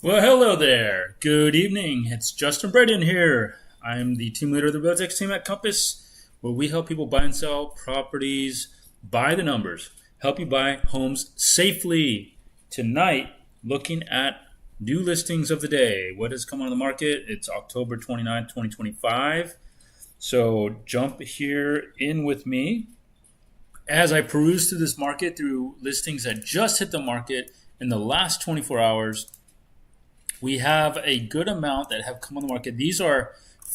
Well, hello there. Good evening. It's Justin Braden here. I'm the team leader of the Realtex team at Compass, where we help people buy and sell properties by the numbers, help you buy homes safely. Tonight, looking at new listings of the day. What has come on the market? It's October 29th, 2025. So jump here in with me as I peruse through this market through listings that just hit the market in the last 24 hours. We have a good amount that have come on the market. These are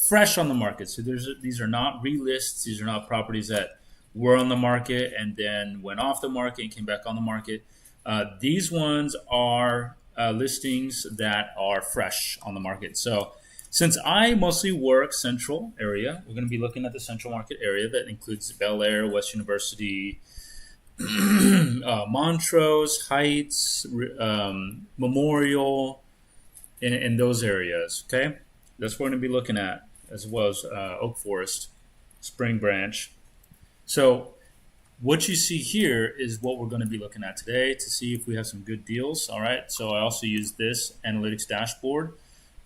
fresh on the market. So these are not relists. These are not properties that were on the market and then went off the market and came back on the market. These ones are listings that are fresh on the market. So since I mostly work central area, we're going to be looking at the central market area that includes Bel Air, West University, Montrose, Heights, Memorial, in those areas. Okay, that's what we're going to be looking at, as well as Oak Forest, Spring Branch. So what you see here is what we're going to be looking at today to see if we have some good deals. All right, so I also use this analytics dashboard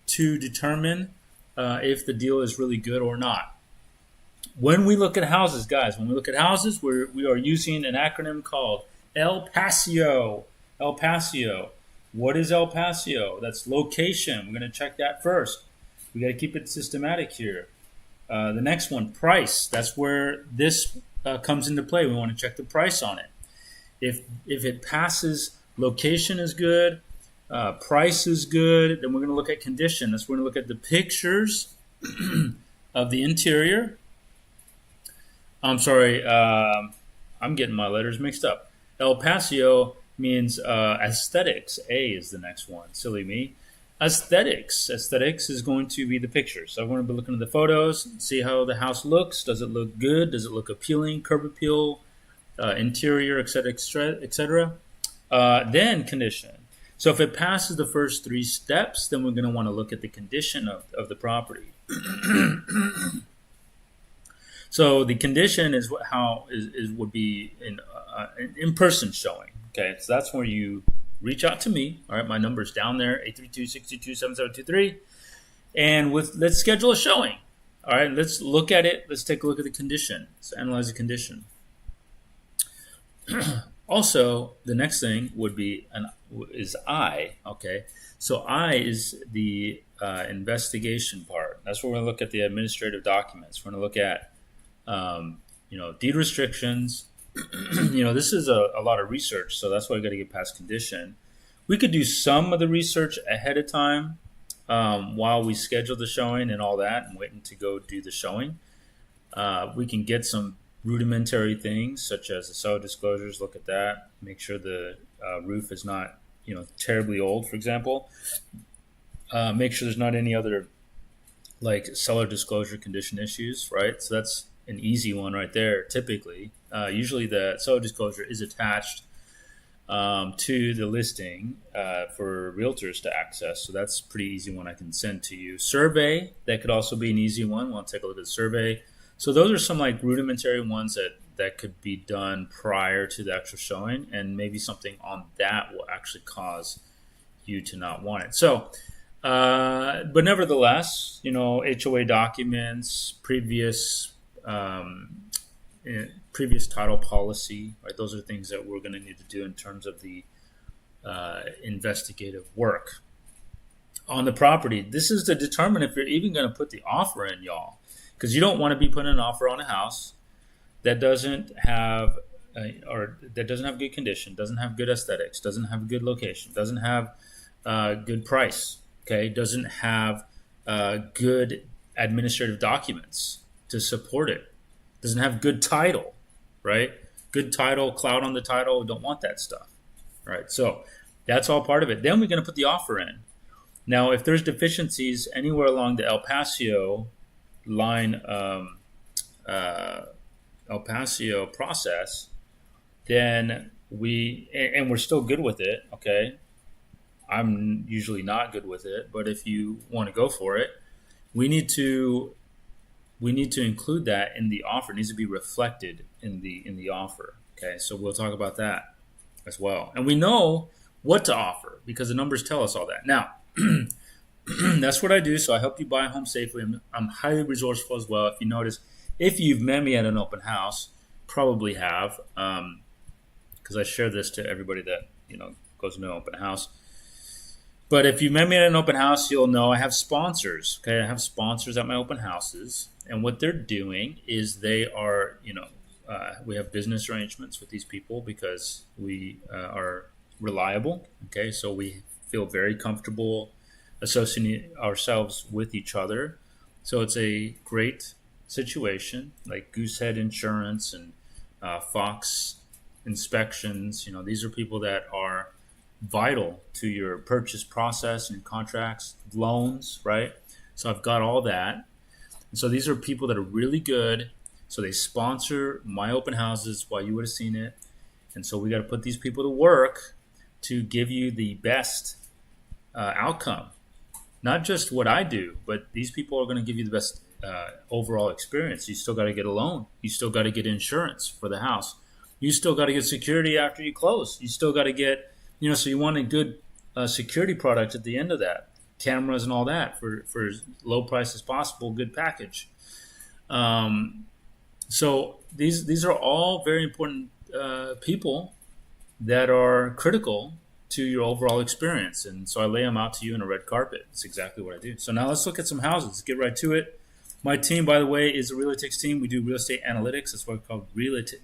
to determine if the deal is really good or not. When we look at houses, guys, we are using an acronym called LPASIO. LPASIO. What is LPASIO? That's location. We're going to check that first. We got to keep it systematic here. The next one, price. That's where this comes into play. We want to check the price on it. If it passes, location is good, price is good, then we're going to look at condition. That's we're going to look at the pictures of the interior. I'm sorry, I'm getting my letters mixed up. LPASIO means aesthetics. A is the next one. Silly me. Aesthetics. Aesthetics is going to be the pictures. So I'm going to be looking at the photos, see how the house looks. Does it look good? Does it look appealing? Curb appeal, interior, etc., etc. Then condition. So if it passes the first three steps, then we're going to want to look at the condition of the property. So the condition is would be an in-person showing. Okay, so that's where you reach out to me. All right, my number is down there, 832-622-7723. And let's schedule a showing. All right, let's look at it. Let's take a look at the condition. Let's analyze the condition. Also, the next thing would be is I. Okay, so I is the investigation part. That's where we're going to look at the administrative documents. We're going to look at deed restrictions. This is a lot of research, so that's why I got to get past condition. We could do some of the research ahead of time while we schedule the showing and all that, and waiting to go do the showing. We can get some rudimentary things such as the seller disclosures. Look at that. Make sure the roof is not terribly old, for example. Make sure there's not any other like seller disclosure condition issues, right? So that's an easy one right there. Typically, usually the seller disclosure is attached to the listing for realtors to access. So that's a pretty easy one I can send to you. Survey, that could also be an easy one. We'll take a look at the survey. So those are some like rudimentary ones that could be done prior to the actual showing, and maybe something on that will actually cause you to not want it. So, but nevertheless, HOA documents, previous title policy, right? Those are things that we're going to need to do in terms of the investigative work on the property. This is to determine if you're even going to put the offer in, y'all, because you don't want to be putting an offer on a house that doesn't have good condition, doesn't have good aesthetics, doesn't have good location, doesn't have good price, okay, doesn't have good administrative documents to support it, doesn't have good title, right? Good title, cloud on the title. We don't want that stuff, right? So that's all part of it. Then we're going to put the offer in. Now, if there's deficiencies anywhere along the LPASIO line, LPASIO process, then we're still good with it, okay? I'm usually not good with it, but if you want to go for it, we need to include that in the offer. It needs to be reflected in the offer. Okay, so we'll talk about that as well. And we know what to offer because the numbers tell us all that. Now, That's what I do. So I help you buy a home safely. I'm highly resourceful as well. If you notice, if you've met me at an open house, probably have, because I share this to everybody that goes to an open house. But if you met me at an open house, you'll know I have sponsors. Okay, I have sponsors at my open houses, and what they're doing is they are, we have business arrangements with these people because we are reliable. Okay, so we feel very comfortable associating ourselves with each other. So it's a great situation, like Goosehead Insurance and Fox Inspections. These are people that are vital to your purchase process and contracts, loans, right? So I've got all that. And so these are people that are really good. So they sponsor my open houses while you would have seen it. And so we got to put these people to work to give you the best outcome. Not just what I do, but these people are going to give you the best overall experience. You still got to get a loan. You still got to get insurance for the house. You still got to get security after you close. You still got to get so you want a good security product at the end of that, cameras and all that for as low price as possible, good package. So these are all very important people that are critical to your overall experience. And so I lay them out to you in a red carpet. It's exactly what I do. So now let's look at some houses. Let's get right to it. My team, by the way, is a Realtix team. We do real estate analytics. That's what we call Realtix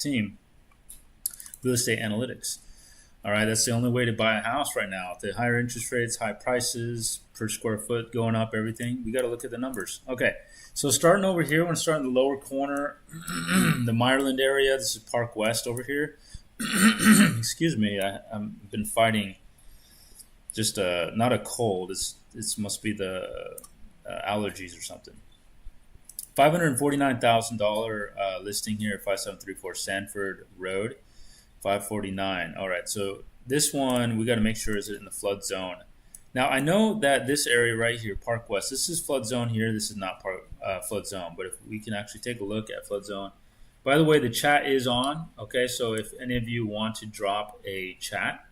team. Real estate analytics. All right, that's the only way to buy a house right now. The higher interest rates, high prices per square foot going up, everything. We got to look at the numbers. Okay, so starting over here, we're going to start in the lower corner, the Meyerland area. This is Park West over here. Excuse me, I've been fighting just not a cold. It must be the allergies or something. $549,000 listing here at 5734 Sanford Road. 549. All right, so this one we got to make sure is it in the flood zone. Now I know that this area right here, Park West, this is flood zone here. This is not flood zone, but if we can actually take a look at flood zone. By the way, the chat is on. Okay, so if any of you want to drop a chat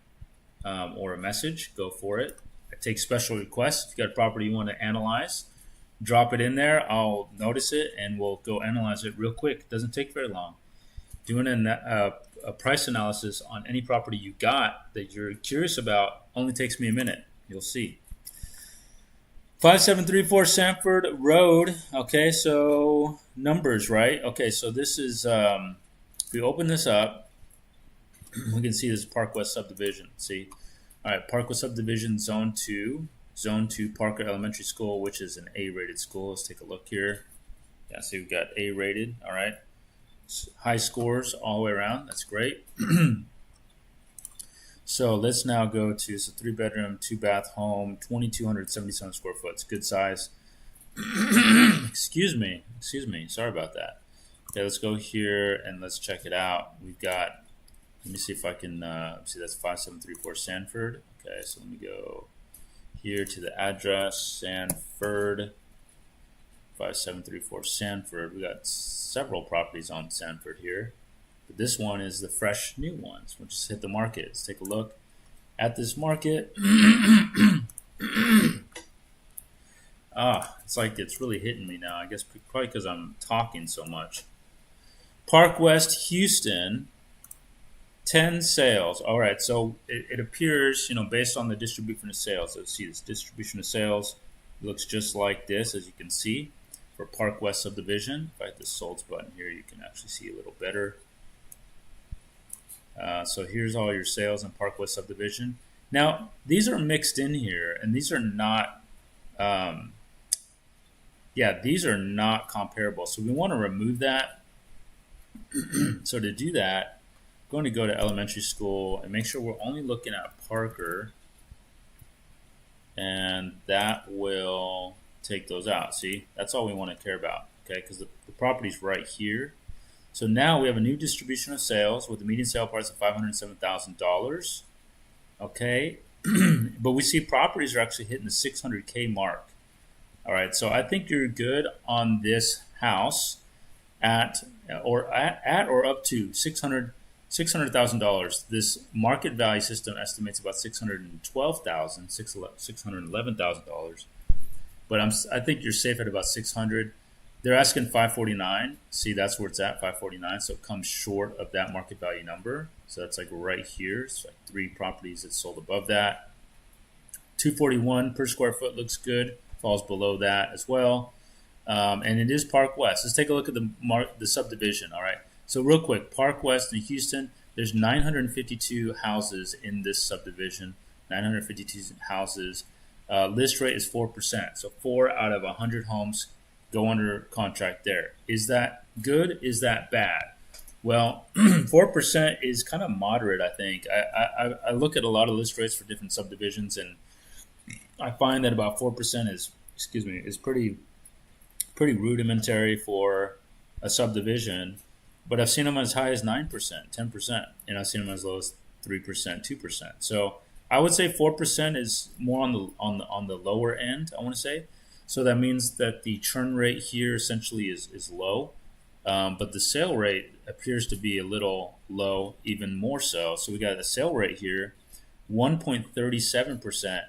or a message, go for it. I take special requests. If you got a property you want to analyze, drop it in there. I'll notice it and we'll go analyze it real quick. It doesn't take very long. Doing a price analysis on any property you got that you're curious about only takes me a minute. You'll see. 5734 Sanford Road. Okay, so numbers, right? Okay, so this is, if we open this up, we can see this Park West subdivision. See? All right, Park West subdivision, Zone 2. Zone 2 Parker Elementary School, which is an A-rated school. Let's take a look here. Yeah, so we've got A-rated. All right. High scores all the way around. That's great. So let's now go to, it's a 3-bedroom, 2-bath home, 2,277 square foot. It's good size. Excuse me. Sorry about that. Okay, let's go here and let's check it out. We've got, let me see if I can, see that's 5734 Sanford. Okay, so let me go here to the address, Sanford. 5734 Sanford. We got several properties on Sanford here, but this one is the fresh new ones. We'll just hit the market. Let's take a look at this market. It's like it's really hitting me now. I guess probably because I'm talking so much. Park West, Houston, 10 sales. All right, so it appears, based on the distribution of sales. Let's see this distribution of sales. It looks just like this, as you can see. For Park West subdivision, if I hit the solds button here, you can actually see a little better. So here's all your sales in Park West subdivision. Now, these are mixed in here, and these are not, these are not comparable. So we want to remove that. So to do that, I'm going to go to elementary school and make sure we're only looking at Parker, and that will take those out. See, that's all we want to care about, okay, because the property's right here. So now we have a new distribution of sales with a median sale price of $507,000, okay. But we see properties are actually hitting the 600K mark. All right, so I think you're good on this house at or up to 600 $600,000. This market value system estimates about $611,000. But I think you're safe at about 600. They're asking 549. See, that's where it's at, 549. So it comes short of that market value number. So that's like right here. It's like 3 properties that sold above that. 241 per square foot looks good. Falls below that as well. And it is Park West. Let's take a look at the subdivision. All right. So real quick, Park West in Houston. There's 952 houses in this subdivision. 952 houses. List rate is 4%. So 4 out of 100 homes go under contract there. Is that good? Is that bad? Well, 4% is kind of moderate, I think. I look at a lot of list rates for different subdivisions, and I find that about 4% is pretty rudimentary for a subdivision. But I've seen them as high as 9%, 10%, and I've seen them as low as 3%, 2%. So I would say 4% is more on the lower end, I want to say. So that means that the churn rate here essentially is low, but the sale rate appears to be a little low, even more so. So we got a sale rate here, 1.37%.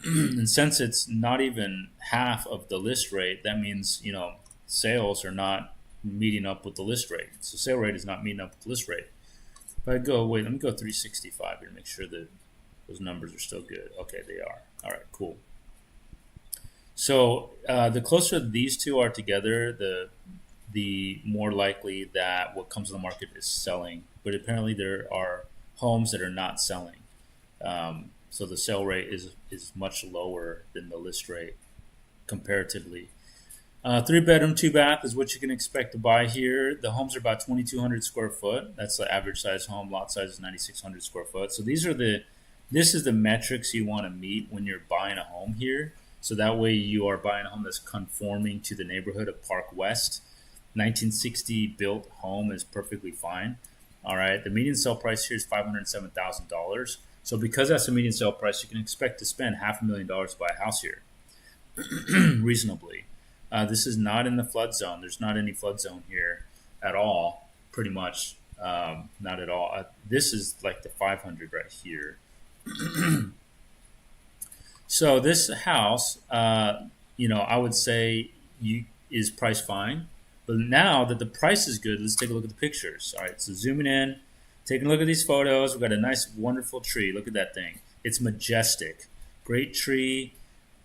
And since it's not even half of the list rate, that means, sales are not meeting up with the list rate. So sale rate is not meeting up with the list rate. If I go, let me go 365 here to make sure that those numbers are still good. Okay, they are. All right, cool. So the closer these two are together, the more likely that what comes to the market is selling. But apparently there are homes that are not selling. So the sale rate is much lower than the list rate comparatively. 3-bedroom, 2-bath is what you can expect to buy here. The homes are about 2,200 square foot. That's the average size home. Lot size is 9,600 square foot. So this is the metrics you want to meet when you're buying a home here. So that way you are buying a home that's conforming to the neighborhood of Park West. 1960 built home is perfectly fine. All right. The median sale price here is $507,000. So because that's a median sale price, you can expect to spend $500,000 to buy a house here reasonably. This is not in the flood zone. There's not any flood zone here at all, pretty much. Not at all. This is like the 500 right here. So this house, I would say is priced fine. But now that the price is good, let's take a look at the pictures. All right, so zooming in, taking a look at these photos. We've got a nice, wonderful tree. Look at that thing. It's majestic. Great tree.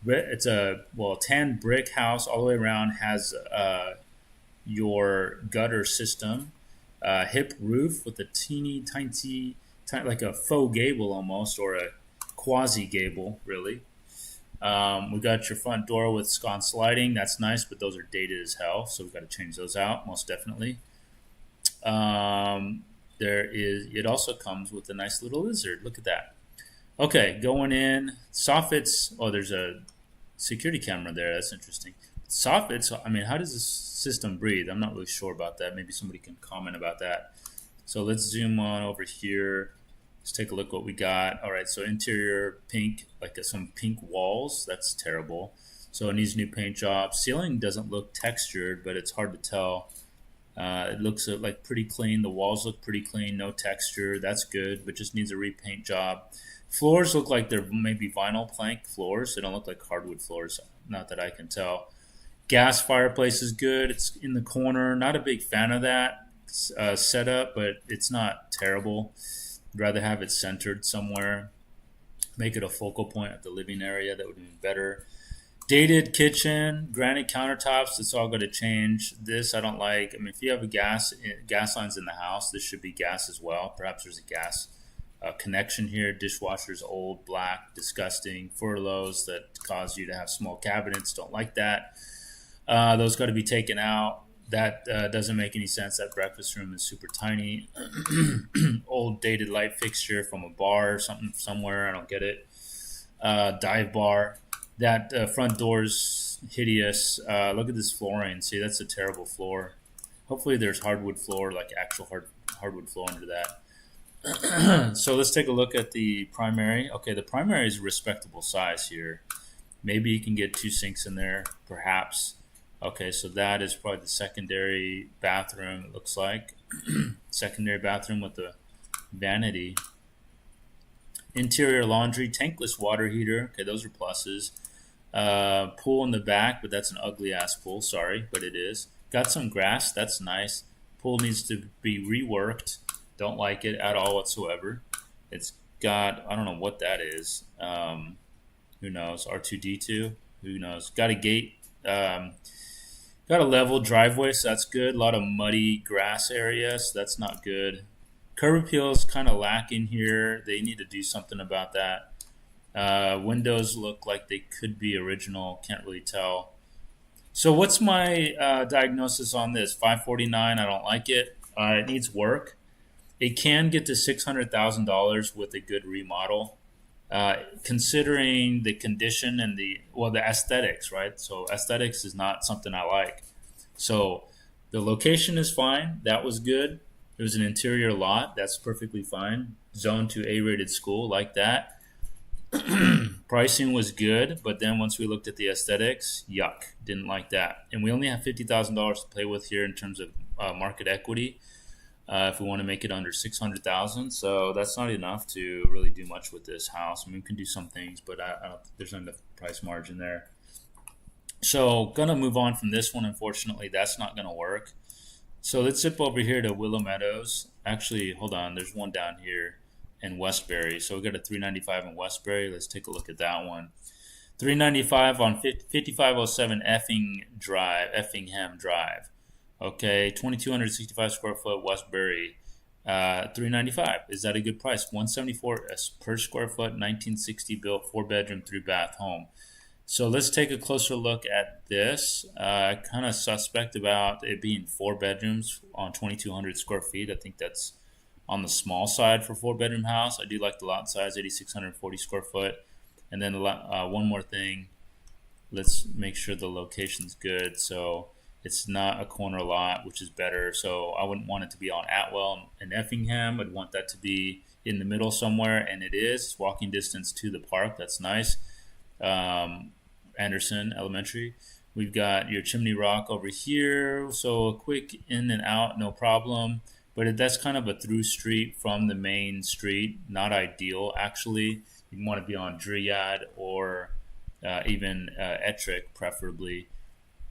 It's a tan brick house all the way around. Has your gutter system, hip roof with a teeny tiny, like a faux gable almost, or a quasi gable, really. We got your front door with sconce sliding. That's nice, but those are dated as hell, so we've got to change those out most definitely. It also comes with a nice little lizard. Look at that. Okay, going in soffits. Oh, there's a security camera there. That's interesting. Soffits. I mean, how does this system breathe? I'm not really sure about that. Maybe somebody can comment about that. So let's zoom on over here. Let's take a look what we got. All right, so interior pink, like some pink walls. That's terrible. So it needs new paint job. Ceiling doesn't look textured, but it's hard to tell. It looks like pretty clean. The walls look pretty clean. No texture. That's good, but just needs a repaint job. Floors look like they're maybe vinyl plank floors. They don't look like hardwood floors, not that I can tell. Gas fireplace is good. It's in the corner. Not a big fan of that setup, but it's not terrible. I'd rather have it centered somewhere. Make it a focal point of the living area. That would be better. Dated kitchen, granite countertops. It's all going to change. This I don't like. I mean, if you have gas lines in the house, this should be gas as well. Perhaps there's a gas connection here. Dishwasher's old, black, disgusting. Furloughs that cause you to have small cabinets. Don't like that. Those got to be taken out. That doesn't make any sense. That breakfast room is super tiny. Old dated light fixture from a bar or something somewhere. I don't get it. Dive bar. That front door's hideous. Look at this flooring. See, that's a terrible floor. Hopefully there's hardwood floor, like actual hardwood floor under that. So let's take a look at the primary. Okay, the primary is a respectable size here. Maybe you can get 2 sinks in there, perhaps. Okay, so that is probably the secondary bathroom, it looks like. Secondary bathroom with the vanity. Interior laundry, tankless water heater. Okay, those are pluses. Pool in the back, but that's an ugly ass pool. Sorry, but it is. Got some grass. That's nice. Pool needs to be reworked. Don't like it at all whatsoever. It's got, I don't know what that is. Who knows? R2D2. Who knows? Got a gate. Got a level driveway, so that's good. A lot of muddy grass areas, so that's not good. Curb appeal is kind of lacking here. They need to do something about that. Windows look like they could be original. Can't really tell. So what's my diagnosis on this? 549. I don't like it. It needs work. It can get to $600,000 with a good remodel, considering the condition and the aesthetics, right? So aesthetics is not something I like. So the location is fine. That was good. It was an interior lot. That's perfectly fine. Zone to A-rated school, like that. Pricing was good, but then once we looked at the aesthetics, yuck, didn't like that. And we only have $50,000 to play with here in terms of market equity. If we want to make it under 600,000, so that's not enough to really do much with this house. I mean, we can do some things, but I don't think there's enough price margin there. So, gonna move on from this one. Unfortunately, that's not gonna work. So let's zip over here to Willow Meadows. Actually, hold on. There's one down here in Westbury. So we got a 395 in Westbury. Let's take a look at that one. 395 on 5507 Effingham Drive. Okay, 2,265 square foot Westbury. 395. Is that a good price? 174 per square foot, 1960 built, 4-bedroom, 3-bath home. So let's take a closer look at this. Kind of suspect about it being 4 bedrooms on 2,200 square feet. I think that's on the small side for 4-bedroom house. I do like the lot size, 8,640 square foot. And then one more thing. Let's make sure the location's good. So it's not a corner lot, which is better. So I wouldn't want it to be on Atwell and Effingham. I'd want that to be in the middle somewhere, and it is. It's walking distance to the park. That's nice. Anderson Elementary. We've got your Chimney Rock over here, so a quick in and out, no problem. But that's kind of a through street from the main street. Not ideal, actually. You want to be on Dryad or even Ettrick, preferably.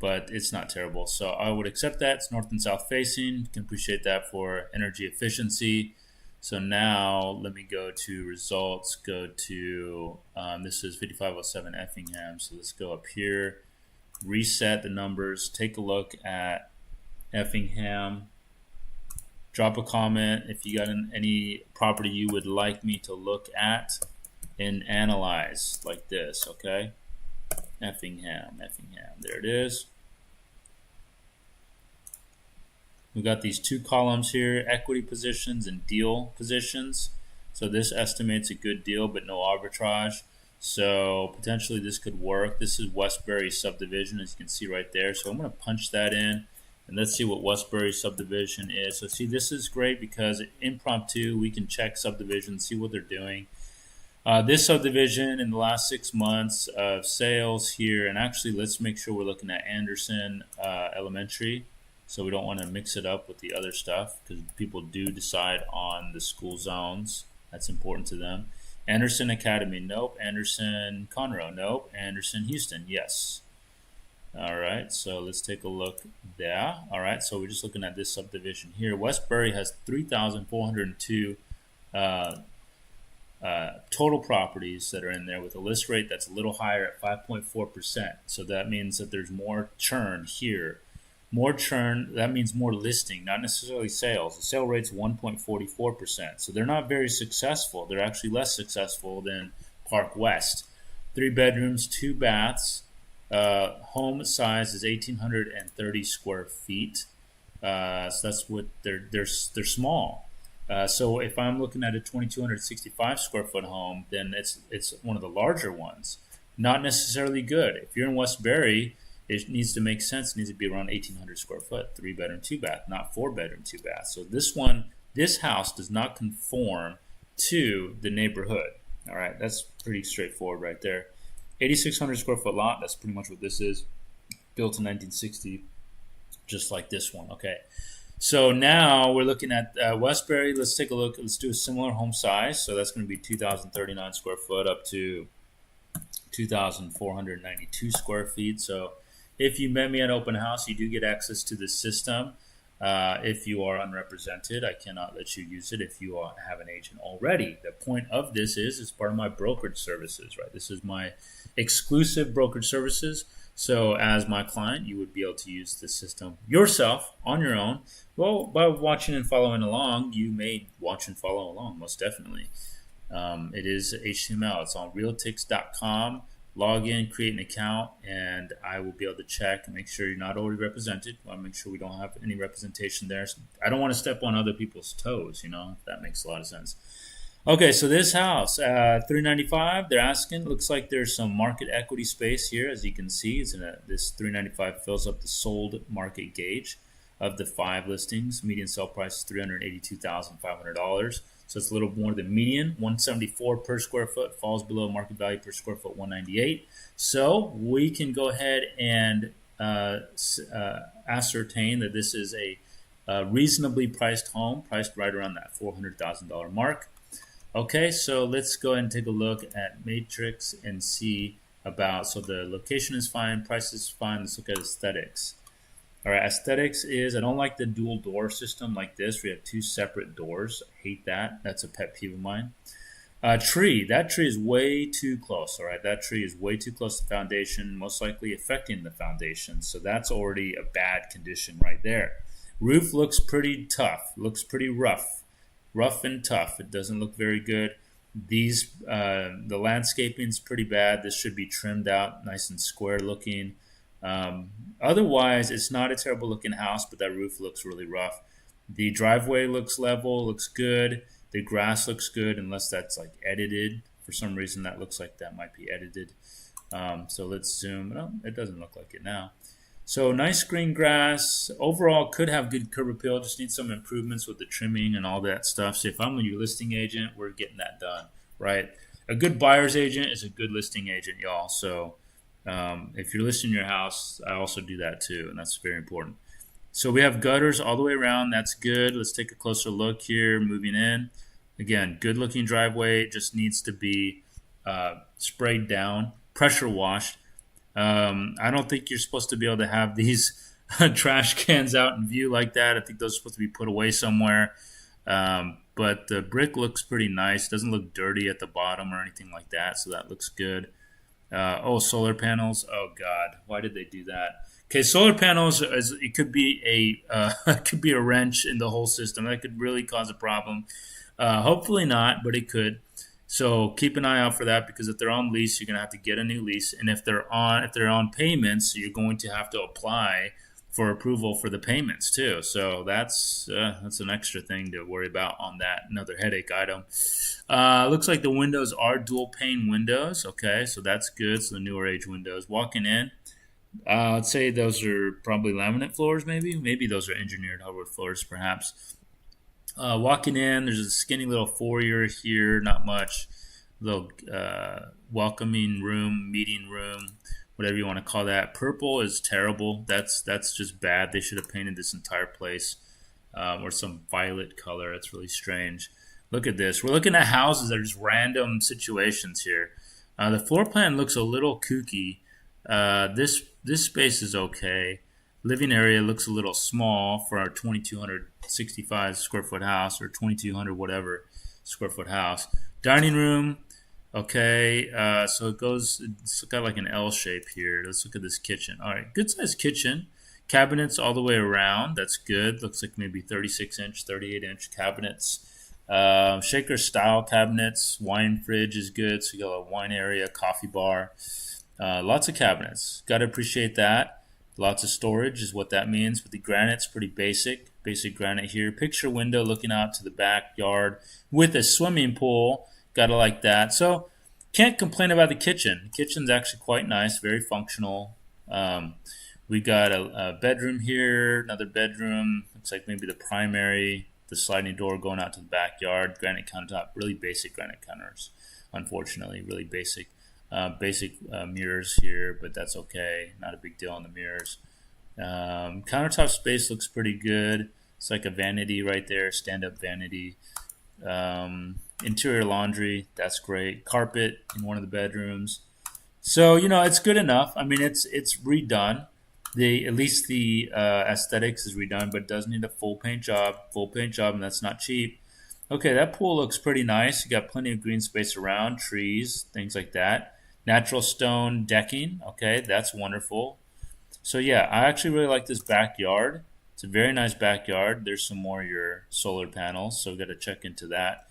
But it's not terrible. So I would accept that. It's north and south facing. Can appreciate that for energy efficiency. So now let me go to results, go to, this is 5507 Effingham. So let's go up here, reset the numbers, take a look at Effingham, drop a comment if you got any property you would like me to look at and analyze like this, okay? Effingham, there it is. We've got these 2 columns here, equity positions and deal positions. So this estimates a good deal, but no arbitrage. So potentially this could work. This is Westbury subdivision, as you can see right there. So I'm going to punch that in, and let's see what Westbury subdivision is. So see, this is great because impromptu, we can check subdivisions, see what they're doing. This subdivision in the last 6 months of sales here, and actually let's make sure we're looking at Anderson Elementary. So we don't want to mix it up with the other stuff because people do decide on the school zones. That's important to them. Anderson Academy, nope. Anderson Conroe, nope. Anderson Houston, yes. All right, so let's take a look there. All right, so we're just looking at this subdivision here. Westbury has 3,402 total properties that are in there with a list rate that's a little higher at 5.4%. So that means that there's more churn here. More churn, that means more listing, not necessarily sales. The sale rate's 1.44%. So they're not very successful. They're actually less successful than Park West. 3 bedrooms, 2 baths. Home size is 1,830 square feet. So that's what they're small. So if I'm looking at a 2,265 square foot home, then it's one of the larger ones. Not necessarily good. If you're in Westbury, it needs to make sense. It needs to be around 1,800 square foot, 3 bedroom, 2 bath, not 4 bedroom, 2 bath. So this house does not conform to the neighborhood. All right, that's pretty straightforward right there. 8,600 square foot lot. That's pretty much what this is. built in 1960, just like this one. Okay. So now we're looking at Westbury. Let's take a look. Let's do a similar home size. So that's going to be 2,039 square foot up to 2,492 square feet. So if you met me at open house, you do get access to this system. If you are unrepresented, I cannot let you use it if you have an agent already. The point of this is it's part of my brokerage services, right? This is my exclusive brokerage services. So as my client, you would be able to use this system yourself on your own. Well, by watching and following along, you may watch and follow along, most definitely. It is HTML. It's on realtix.com. Log in, create an account, and I will be able to check and make sure you're not already represented. I want to make sure we don't have any representation there. So I don't want to step on other people's toes, if that makes a lot of sense. Okay, so this house, $395, they're asking. Looks like there's some market equity space here, as you can see. This $395 fills up the sold market gauge of the 5 listings. Median sale price is $382,500. So it's a little more than median. $174 per square foot, falls below market value per square foot, $198. So we can go ahead and ascertain that this is a reasonably priced home, priced right around that $400,000 mark. Okay, so let's go ahead and take a look at Matrix and see about, so the location is fine, price is fine. Let's look at aesthetics. All right, aesthetics is, I don't like the dual door system like this. We have 2 separate doors. I hate that. That's a pet peeve of mine. Tree, that tree is way too close. All right, that tree is way too close to the foundation, most likely affecting the foundation. So that's already a bad condition right there. Roof looks pretty tough, looks pretty rough and tough. It doesn't look very good. The landscaping is pretty bad. This should be trimmed out, nice and square looking. Otherwise, it's not a terrible looking house, but that roof looks really rough. The driveway looks level, looks good. The grass looks good, unless that's like edited. For some reason, that looks like that might be edited. So let's zoom. No, it doesn't look like it now. So nice green grass. Overall, could have good curb appeal. Just need some improvements with the trimming and all that stuff. So if I'm your listing agent, we're getting that done, right? A good buyer's agent is a good listing agent, y'all. So if you're listing your house, I also do that too, and that's very important. So we have gutters all the way around. That's good. Let's take a closer look here. Moving in. Again, good looking driveway. It just needs to be sprayed down, pressure washed. I don't think you're supposed to be able to have these trash cans out in view like that. I think those are supposed to be put away somewhere. But the brick looks pretty nice. Doesn't look dirty at the bottom or anything like that, so that looks good. Solar panels. Oh God, why did they do that? Okay, solar panels. It could be a wrench in the whole system. That could really cause a problem. Hopefully not, but it could. So keep an eye out for that, because if they're on lease, you're gonna have to get a new lease, and if they're on payments, you're going to have to apply for approval for the payments too. So that's an extra thing to worry about on that. Another headache item. Looks like the windows are dual pane windows. Okay, so that's good. So the newer age windows. Walking in, I'd say those are probably laminate floors. Maybe those are engineered hardwood floors, perhaps. Walking in, there's a skinny little foyer here, not much. Little welcoming room, meeting room, whatever you want to call that. Purple is terrible. That's just bad. They should have painted this entire place or some violet color. That's really strange. Look at this. We're looking at houses that are just random situations here. The floor plan looks a little kooky. This space is okay. Living area looks a little small for our 2,265 square foot house, or 2,200 whatever square foot house. Dining room, okay. So it's got like an L shape here. Let's look at this kitchen. All right, good sized kitchen. Cabinets all the way around. That's good. Looks like maybe 36-inch, 38-inch cabinets. Shaker style cabinets. Wine fridge is good. So you got a wine area, coffee bar. Lots of cabinets. Got to appreciate that. Lots of storage is what that means. But the granite's pretty basic granite here. Picture window looking out to the backyard with a swimming pool. Gotta like that. So can't complain about the kitchen. The kitchen's actually quite nice, very functional. We got a bedroom here, another bedroom. Looks like maybe the primary, the sliding door going out to the backyard. Granite countertop, really basic granite counters, unfortunately, really basic. Basic mirrors here, but that's okay. Not a big deal on the mirrors. Countertop space looks pretty good. It's like a vanity right there, stand-up vanity. Interior laundry, that's great. Carpet in one of the bedrooms. So it's good enough. I mean, it's redone. At least the aesthetics is redone, but it does need a full paint job. Full paint job, and that's not cheap. Okay, that pool looks pretty nice. You got plenty of green space around, trees, things like that. Natural stone decking. Okay, that's wonderful. So yeah, I actually really like this backyard. It's a very nice backyard. There's some more of your solar panels, so we've got to check into that.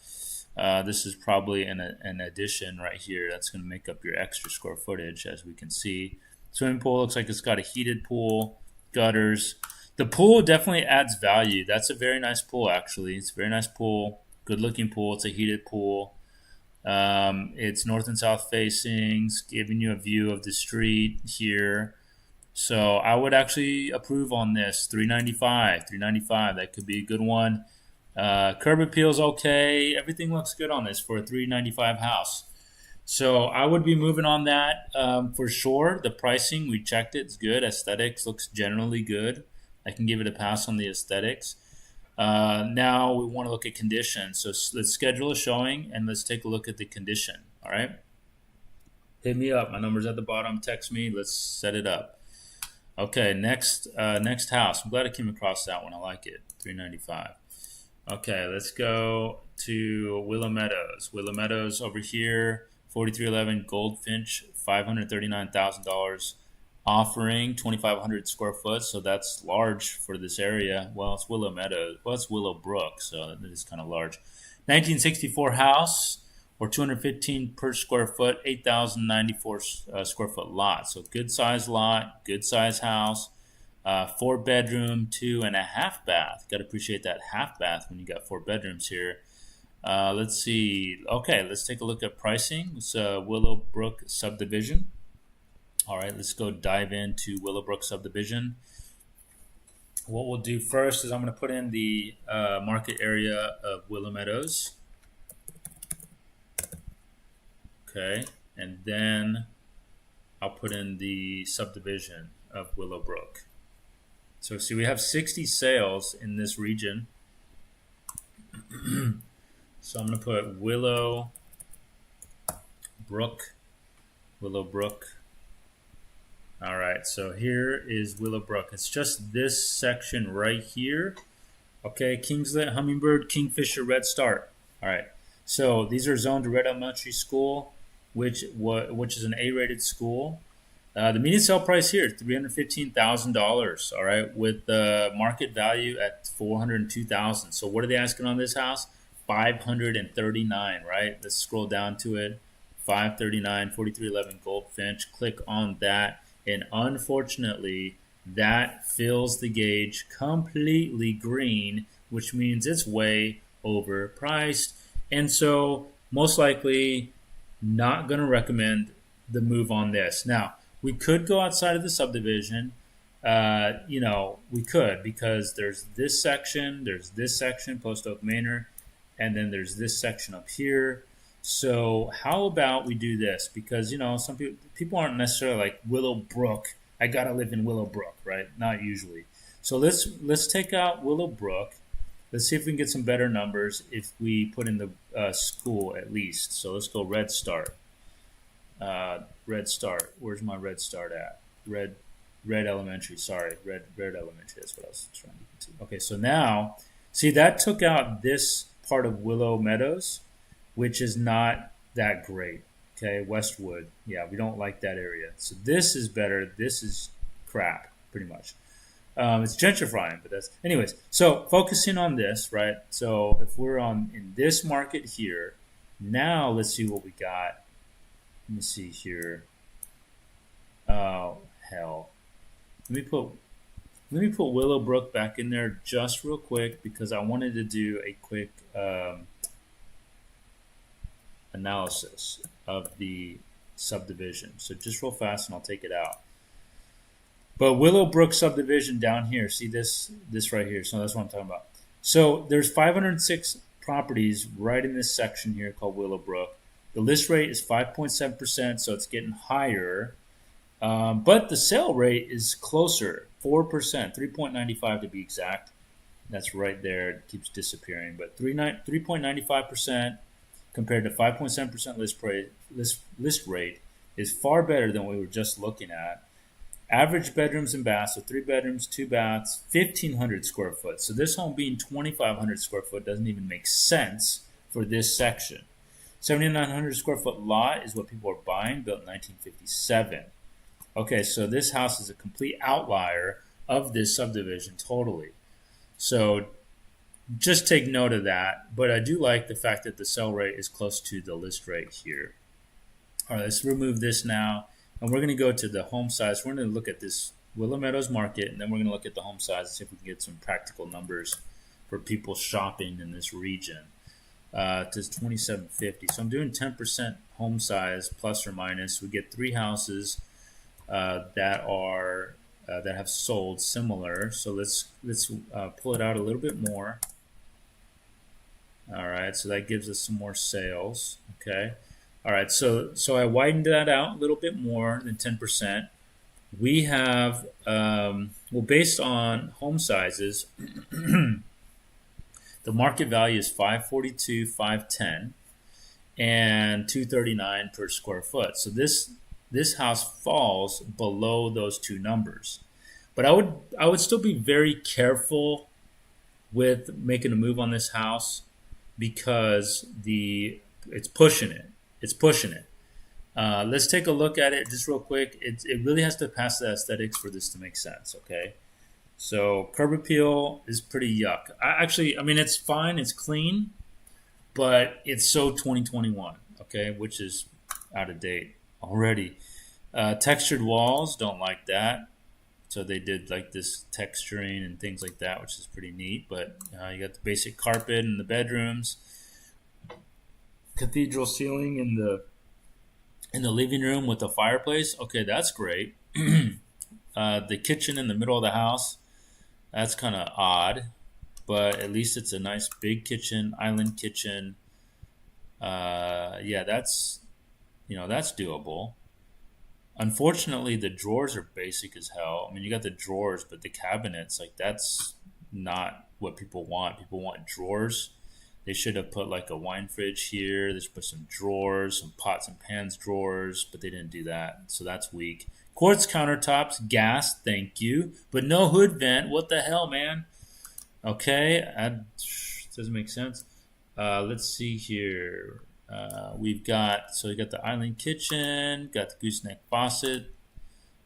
This is probably an addition right here. That's going to make up your extra square footage, as we can see. Swimming pool looks like it's got a heated pool, gutters. The pool definitely adds value. That's a very nice pool, actually. It's a very nice pool, good-looking pool. It's a heated pool. It's north and south facing, giving you a view of the street here. So I would actually approve on this. 395, 395. That could be a good one. Curb appeal's okay. Everything looks good on this for a 395 house. So I would be moving on that for sure. The pricing, we checked it. It's good. Aesthetics looks generally good. I can give it a pass on the aesthetics. Now we want to look at condition. So let's schedule a showing and let's take a look at the condition. All right. Hit me up. My number's at the bottom. Text me. Let's set it up. Okay, next house. I'm glad I came across that one. I like it. 395. Okay, let's go to Willow Meadows. Willow Meadows over here, 4311 Goldfinch, $539,000, offering 2,500 square foot. So that's large for this area. Well, it's Willow Meadows. Well, it's Willowbrook, so that is kind of large. 1964 house, or 215 per square foot, 8,094 square foot lot. So good size lot, good size house. 4 bedroom, 2.5 bath. Got to appreciate that half bath when you got 4 bedrooms here. Let's see. Okay, let's take a look at pricing. It's Willowbrook subdivision. All right, let's go dive into Willowbrook subdivision. What we'll do first is I'm going to put in the market area of Willow Meadows. Okay, and then I'll put in the subdivision of Willowbrook. So see, we have 60 sales in this region. So I'm going to put Willowbrook. All right, so here is Willowbrook. It's just this section right here. Okay, Kingslet, Hummingbird, Kingfisher, Red Start. All right, so these are zoned to Red Elementary School, which is an A-rated school. The median sale price here, $315,000. All right, with the market value at $402,000. So what are they asking on this house? $539. Right. Let's scroll down to it. 539, 4311 Goldfinch. Click on that, and unfortunately, that fills the gauge completely green, which means it's way overpriced. And so, most likely, not going to recommend the move on this. Now, we could go outside of the subdivision. We could, because there's this section, Post Oak Manor, and then there's this section up here. So how about we do this? Because, some people aren't necessarily like Willowbrook. I got to live in Willowbrook, right? Not usually. So let's take out Willowbrook. Let's see if we can get some better numbers if we put in the school at least. So let's go Red Start. Red Start. Where's my Red Start at? Red Elementary. Sorry, Red Elementary. That's what I was trying to get to. Okay, so now, see, that took out this part of Willow Meadows, which is not that great. Okay, Westwood. Yeah, we don't like that area. So this is better. This is crap, pretty much. It's gentrifying, but that's anyways. So focusing on this, right? So if we're in this market here, now let's see what we got. Let me see here. Oh hell! Let me put Willowbrook back in there just real quick because I wanted to do a quick analysis of the subdivision. So just real fast, and I'll take it out. But Willowbrook subdivision down here, see this right here. So that's what I'm talking about. So there's 506 properties right in this section here called Willowbrook. The list rate is 5.7%, so it's getting higher. But the sale rate is closer, 4%, 3.95 to be exact. That's right there. It keeps disappearing, but 3.95% compared to 5.7% list rate is far better than what we were just looking at. Average bedrooms and baths, so 3 bedrooms, 2 baths, 1,500 square foot. So this home being 2,500 square foot doesn't even make sense for this section. 7,900 square foot lot is what people are buying, built in 1957. Okay, so this house is a complete outlier of this subdivision totally. So just take note of that. But I do like the fact that the sell rate is close to the list rate here. All right, let's remove this now. And we're going to go to the home size. We're going to look at this Willow Meadows market, and then we're going to look at the home size and see if we can get some practical numbers for people shopping in this region. To 2750. So I'm doing 10% home size plus or minus. We get 3 houses that have sold similar. So let's pull it out a little bit more. All right, so that gives us some more sales. Okay. All right, so I widened that out a little bit more than 10%. We have, based on home sizes, the market value is 542, 510, and 239 per square foot. So this house falls below those two numbers. But I would still be very careful with making a move on this house because it's pushing it. It's pushing it. Let's take a look at it just real quick. It really has to pass the aesthetics for this to make sense, okay? So curb appeal is pretty yuck. I mean, it's fine. It's clean, but it's so 2021, okay, which is out of date already. Textured walls, don't like that. So they did like this texturing and things like that, which is pretty neat. But you got the basic carpet in the bedrooms. Cathedral ceiling in the living room with the fireplace. Okay, that's great. The kitchen in the middle of the house, that's kind of odd, but at least it's a nice big kitchen, island kitchen. Yeah, that's doable. Unfortunately, the drawers are basic as hell. I mean, you got the drawers, but the cabinets, like that's not what people want. People want drawers. They should have put like a wine fridge here. They should put some drawers, some pots and pans drawers, but they didn't do that. So that's weak. Quartz countertops, gas, thank you. But no hood vent. What the hell, man? Okay, doesn't make sense. Let's see here. We got the island kitchen, got the gooseneck faucet.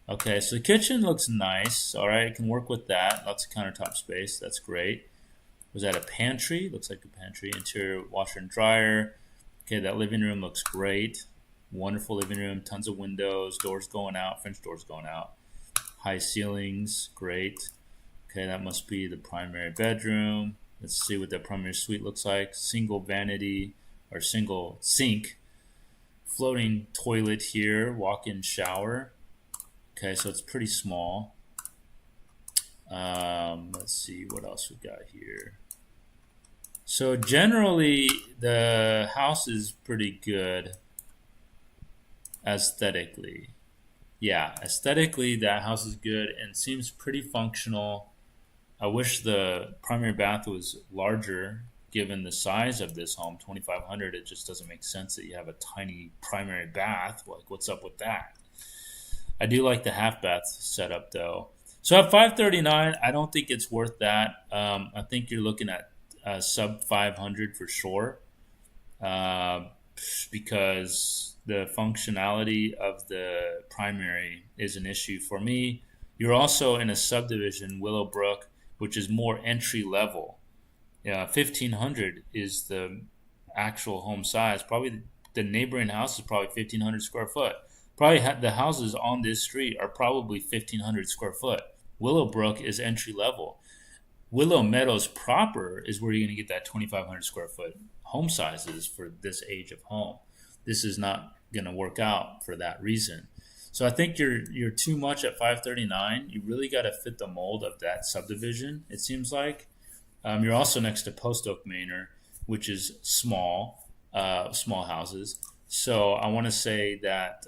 Okay, so the kitchen looks nice. All right, I can work with that. Lots of countertop space. That's great. Was that a pantry? Looks like a pantry. Interior washer and dryer. Okay, that living room looks great. Wonderful living room. Tons of windows. Doors going out. French doors going out. High ceilings. Great. Okay, that must be the primary bedroom. Let's see what that primary suite looks like. Single vanity or single sink. Floating toilet here. Walk-in shower. Okay, so it's pretty small. Let's see what else we got here. So generally, the house is pretty good aesthetically. Yeah, aesthetically, that house is good and seems pretty functional. I wish the primary bath was larger given the size of this home, 2,500. It just doesn't make sense that you have a tiny primary bath. Like, what's up with that? I do like the half bath setup, though. So at 539, I don't think it's worth that. I think you're looking at sub 500 for sure, because the functionality of the primary is an issue for me. You're also in a subdivision, Willowbrook, which is more entry level. 1,500 is the actual home size. Probably the neighboring house is probably 1,500 square foot. Probably the houses on this street are probably 1,500 square foot. Willowbrook is entry level. Willow Meadows proper is where you're going to get that 2,500 square foot home sizes for this age of home. This is not going to work out for that reason. So I think you're too much at 539. You really got to fit the mold of that subdivision, it seems like. You're also next to Post Oak Manor, which is small houses. So I want to say that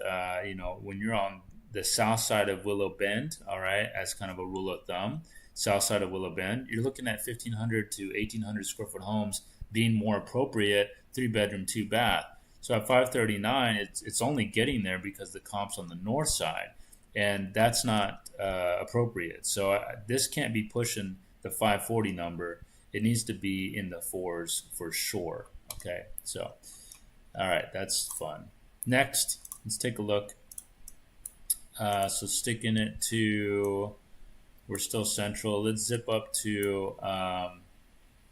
when you're on the south side of Willow Bend, all right, as kind of a rule of thumb, south side of Willow Bend, you're looking at 1,500 to 1,800 square foot homes being more appropriate, 3 bedroom, 2 bath. So at 539, it's only getting there because the comp's on the north side, and that's not appropriate. So this can't be pushing the 540 number. It needs to be in the fours for sure. Okay, so all right, that's fun. Next, let's take a look. So sticking it to, we're still central. Let's zip up to,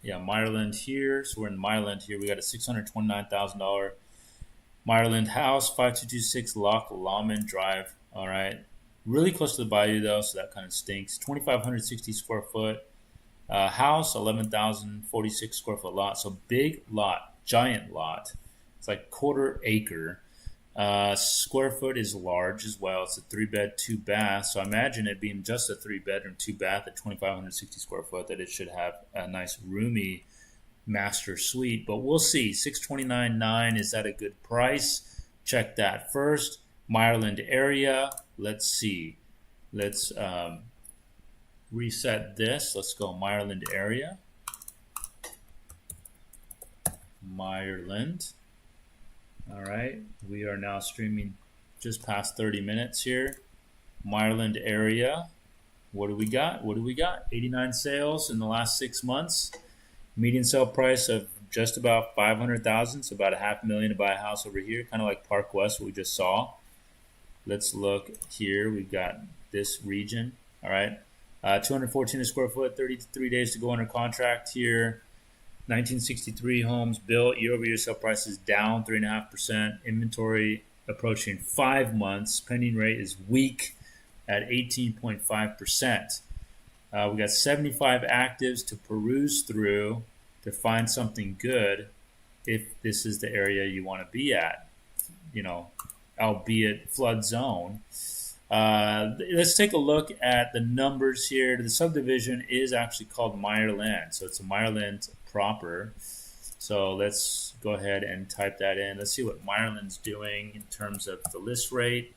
Meyerland here. So we're in Meyerland here. We got a $629,000 Meyerland house, 5226 Loch Lomond Drive. All right, really close to the bayou though, so that kind of stinks. 2,560 square foot house, 11,046 square foot lot. So big lot, giant lot. It's like quarter acre. Square foot is large as well. It's a 3 bed, 2 bath. So I imagine it being just a 3 bedroom, 2 bath at 2,560 square foot that it should have a nice roomy master suite. But we'll see. 629.9, is that a good price? Check that first. Meyerland area. Let's see. Let's reset this. Let's go Meyerland area. Meyerland. All right, we are now streaming just past 30 minutes here. Meyerland area. What do we got? 89 sales in the last 6 months. Median sale price of just about 500,000. So about $500,000 to buy a house over here, kind of like Park West, what we just saw. Let's look here. We've got this region. All right, 214 a square foot. 33 days to go under contract here. 1963 homes built. Year-over-year sale price is down 3.5%. Inventory approaching 5 months. Pending rate is weak at 18.5%. We got 75 actives to peruse through to find something good if this is the area you want to be at, albeit flood zone. Let's take a look at the numbers here. The subdivision is actually called Meyerland, so it's a Meyerland proper. So let's go ahead and type that in. Let's see what Meyerland's doing in terms of the list rate,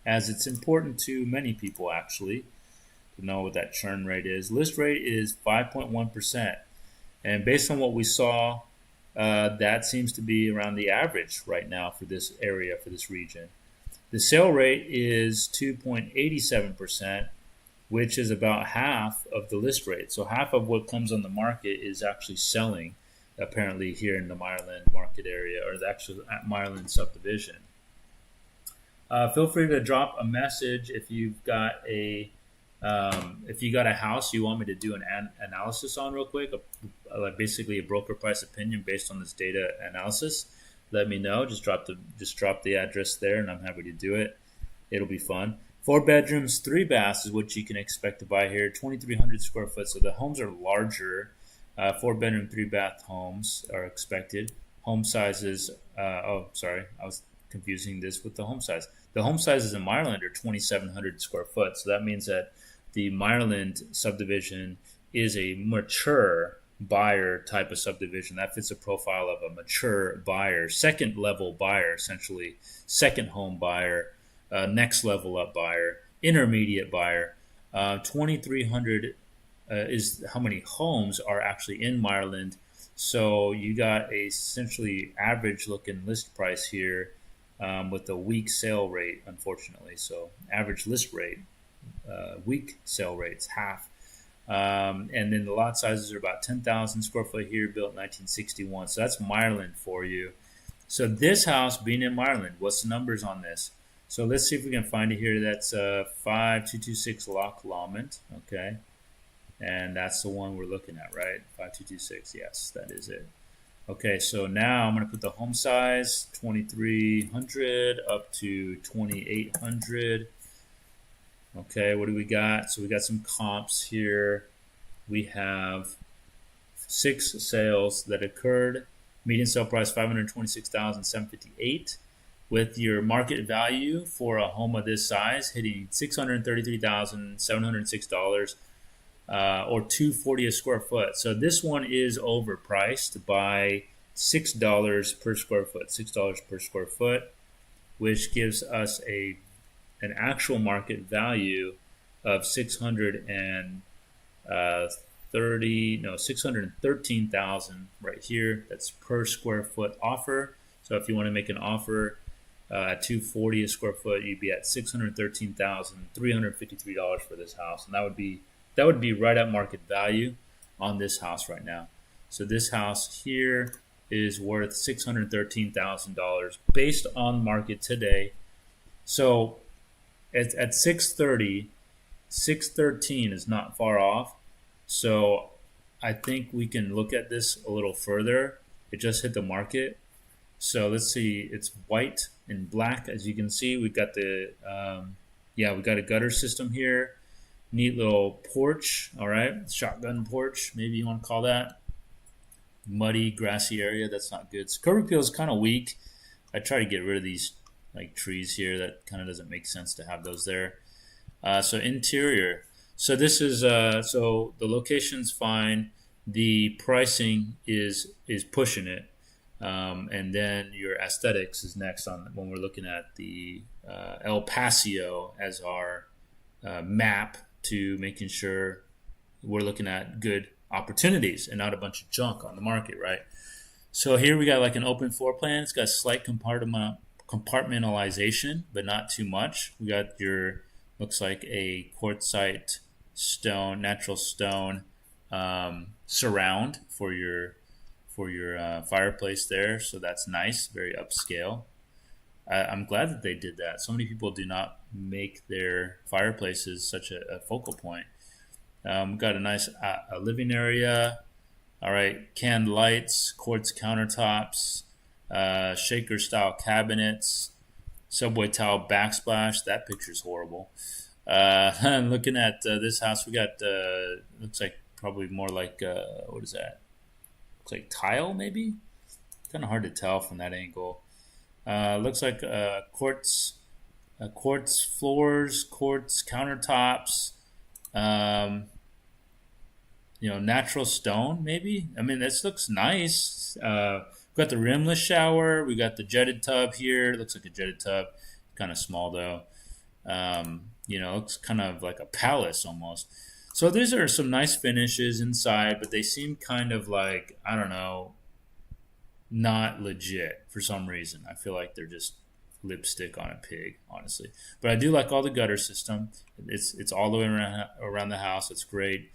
as it's important to many people actually to know what that churn rate is. List rate is 5.1%, and based on what we saw, that seems to be around the average right now for this area, for this region. The sale rate is 2.87%, which is about half of the list rate. So half of what comes on the market is actually selling, apparently, here in the Meyerland market area, or the actual Meyerland subdivision. Feel free to drop a message if you've got a house you want me to do an analysis on real quick, like basically a broker price opinion based on this data analysis. Let me know. Just drop the address there, and I'm happy to do it. It'll be fun. 4 bedrooms, 3 baths is what you can expect to buy here. 2,300 square foot. So the homes are larger. 4 bedroom, 3 bath homes are expected. Home sizes. I was confusing this with the home size. The home sizes in Meyerland are 2,700 square foot. So that means that the Meyerland subdivision is a mature buyer type of subdivision. That fits a profile of a mature buyer, second level buyer, essentially second home buyer, next level up buyer, intermediate buyer. 2,300 is how many homes are actually in Meyerland. So you got a essentially average looking list price here with a weak sale rate, unfortunately. So average list rate, weak sale rates, half. And then the lot sizes are about 10,000 square foot here, built 1961. So that's Meyerland for you. So this house being in Meyerland, what's the numbers on this? So let's see if we can find it here. That's 5226 Loch Lomond. Okay. And that's the one we're looking at, right? 5226. Yes, that is it. Okay, so now I'm going to put the home size 2,300 up to 2,800. Okay, what do we got? So we got some comps here. We have 6 sales that occurred. Median sale price $526,758, with your market value for a home of this size hitting $633,706, or $240 a square foot. So this one is overpriced by $6 per square foot. $6 per square foot, which gives us an actual market value of 613,000 right here. That's per square foot offer. So if you want to make an offer at $240 a square foot, you'd be at $613,353 for this house, and that would be right at market value on this house right now. So this house here is worth $613,000 based on market today. So at 630, 613 is not far off. So I think we can look at this a little further. It just hit the market. So let's see, it's white and black. As you can see, we've got we got a gutter system here. Neat little porch, all right, shotgun porch, maybe you want to call that. Muddy, grassy area, that's not good. So curb appeal is kind of weak. I try to get rid of these like trees here. That kind of doesn't make sense to have those there. So interior. So this is so the location's fine. The pricing is pushing it, and then your aesthetics is next on when we're looking at the El Paso as our map to making sure we're looking at good opportunities and not a bunch of junk on the market, right? So here we got like an open floor plan. It's got slight compartmentalization, but not too much. We got looks like a quartzite stone, natural stone surround for your fireplace there. So that's nice, very upscale. I'm glad that they did that. So many people do not make their fireplaces such a focal point. We've got a nice living area. All right, canned lights, quartz countertops, shaker style cabinets, subway tile backsplash. That picture's horrible. And looking at this house, we got looks like probably more like what is that? Looks like tile, maybe. Kind of hard to tell from that angle. Looks like quartz floors, quartz countertops. Natural stone, maybe. I mean, this looks nice. We got the rimless shower. We got the jetted tub here. It looks like a jetted tub. Kind of small though. Looks kind of like a palace almost. So these are some nice finishes inside, but they seem kind of like, I don't know, not legit for some reason. I feel like they're just lipstick on a pig, honestly. But I do like all the gutter system. It's all the way around the house. It's great.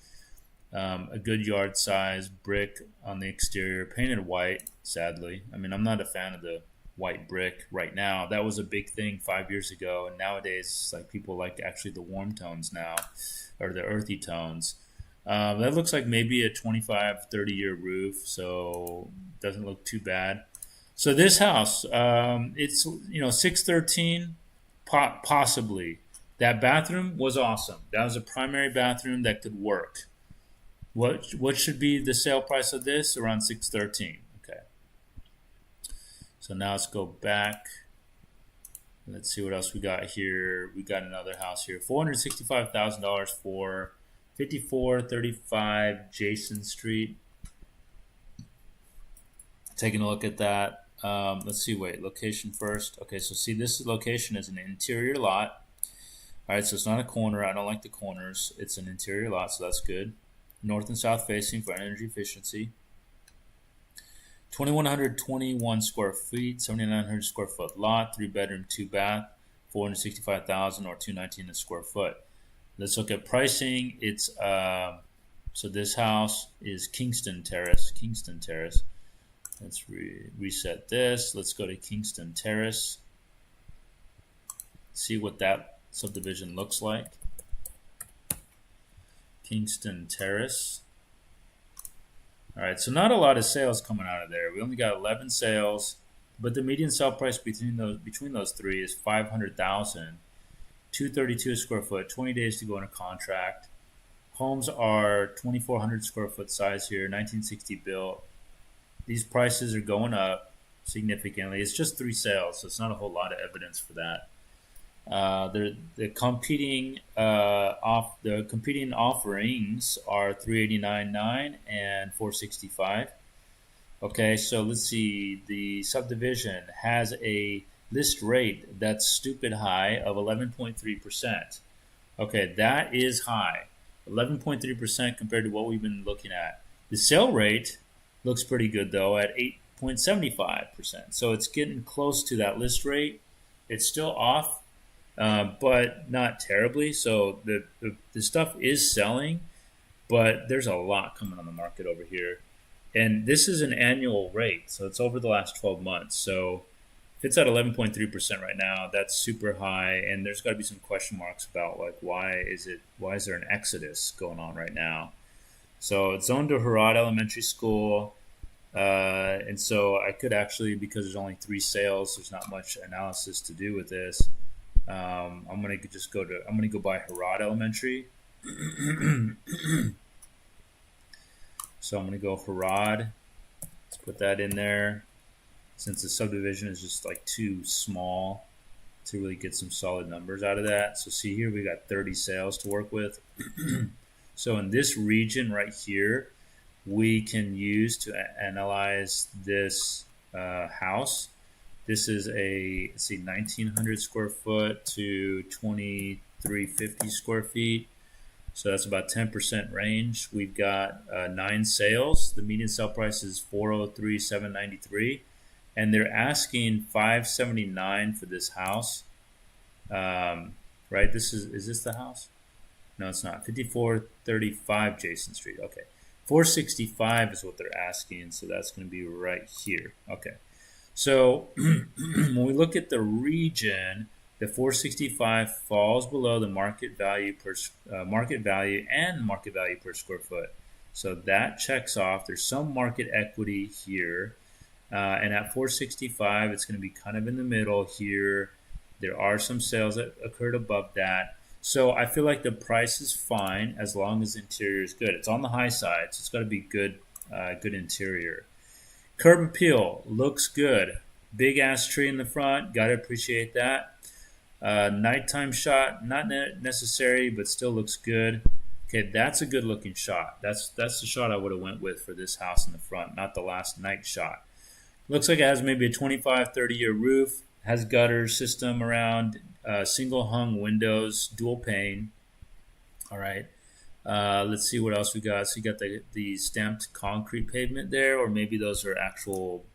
A good yard size, brick on the exterior, painted white, sadly. I mean, I'm not a fan of the white brick right now. That was a big thing 5 years ago, and nowadays, like, people like actually the warm tones now, or the earthy tones. That looks like maybe a 25, 30-year roof, so doesn't look too bad. So this house, it's 613, possibly. That bathroom was awesome. That was a primary bathroom that could work. What should be the sale price of this? Around 613. Okay. So now let's go back. Let's see what else we got here. We got another house here. $465,000 for 5435 Jason Street. Taking a look at that. Let's see. Wait, location first. Okay, so see, this location is an interior lot. All right, so it's not a corner. I don't like the corners. It's an interior lot, so that's good. North and south facing for energy efficiency. 2,121 square feet, 7,900 square foot lot, 3-bedroom, 2-bath, 465,000 or 219 a square foot. Let's look at pricing. It's so this house is Kingston Terrace. Kingston Terrace. Let's reset this. Let's go to Kingston Terrace. See what that subdivision looks like. Kingston Terrace. All right, so not a lot of sales coming out of there. We only got 11 sales, but the median sale price between those three is $500,000, $232 a square foot, 20 days to go in a contract. Homes are 2,400 square foot size here, 1960 built. These prices are going up significantly. It's just 3 sales, so it's not a whole lot of evidence for that. The competing offerings are $389.9 and $465. Okay, so let's see. The subdivision has a list rate that's stupid high of 11.3%. Okay, that is high. 11.3% compared to what we've been looking at. The sale rate looks pretty good though at 8.75%. So it's getting close to that list rate. It's still off, but not terribly. So the stuff is selling, but there's a lot coming on the market over here. And this is an annual rate, so it's over the last 12 months. So if it's at 11.3% right now, that's super high, and there's got to be some question marks about like why is there an exodus going on right now? So it's zoned to Harad Elementary School, and so I could actually, because there's only three sales, there's not much analysis to do with this. I'm gonna go by Harad Elementary. So I'm gonna go Harad. Let's put that in there, since the subdivision is just like too small to really get some solid numbers out of that. So see here, we got 30 sales to work with. So in this region right here, we can use to analyze this house. This is a, let's see, 1900 square foot to 2350 square feet. So that's about 10% range. We've got 9 sales. The median sale price is 403,793, and they're asking 579 for this house. Right? Is this the house? No, it's not. 5435 Jason Street. Okay. 465 is what they're asking, so that's going to be right here. Okay. So when we look at the region, the 465 falls below the market value per market value and market value per square foot. So that checks off. There's some market equity here, and at 465, it's going to be kind of in the middle here. There are some sales that occurred above that. So I feel like the price is fine as long as the interior is good. It's on the high side, so it's got to be good, good interior. Curb appeal looks good. Big ass tree in the front. Got to appreciate that. Nighttime shot, not necessary, but still looks good. Okay, that's a good looking shot. That's the shot I would have went with for this house in the front, not the last night shot. Looks like it has maybe a 25, 30-year roof. Has gutter system around, single hung windows, dual pane. All right. Let's see what else we got. So you got the stamped concrete pavement there, or maybe those are actual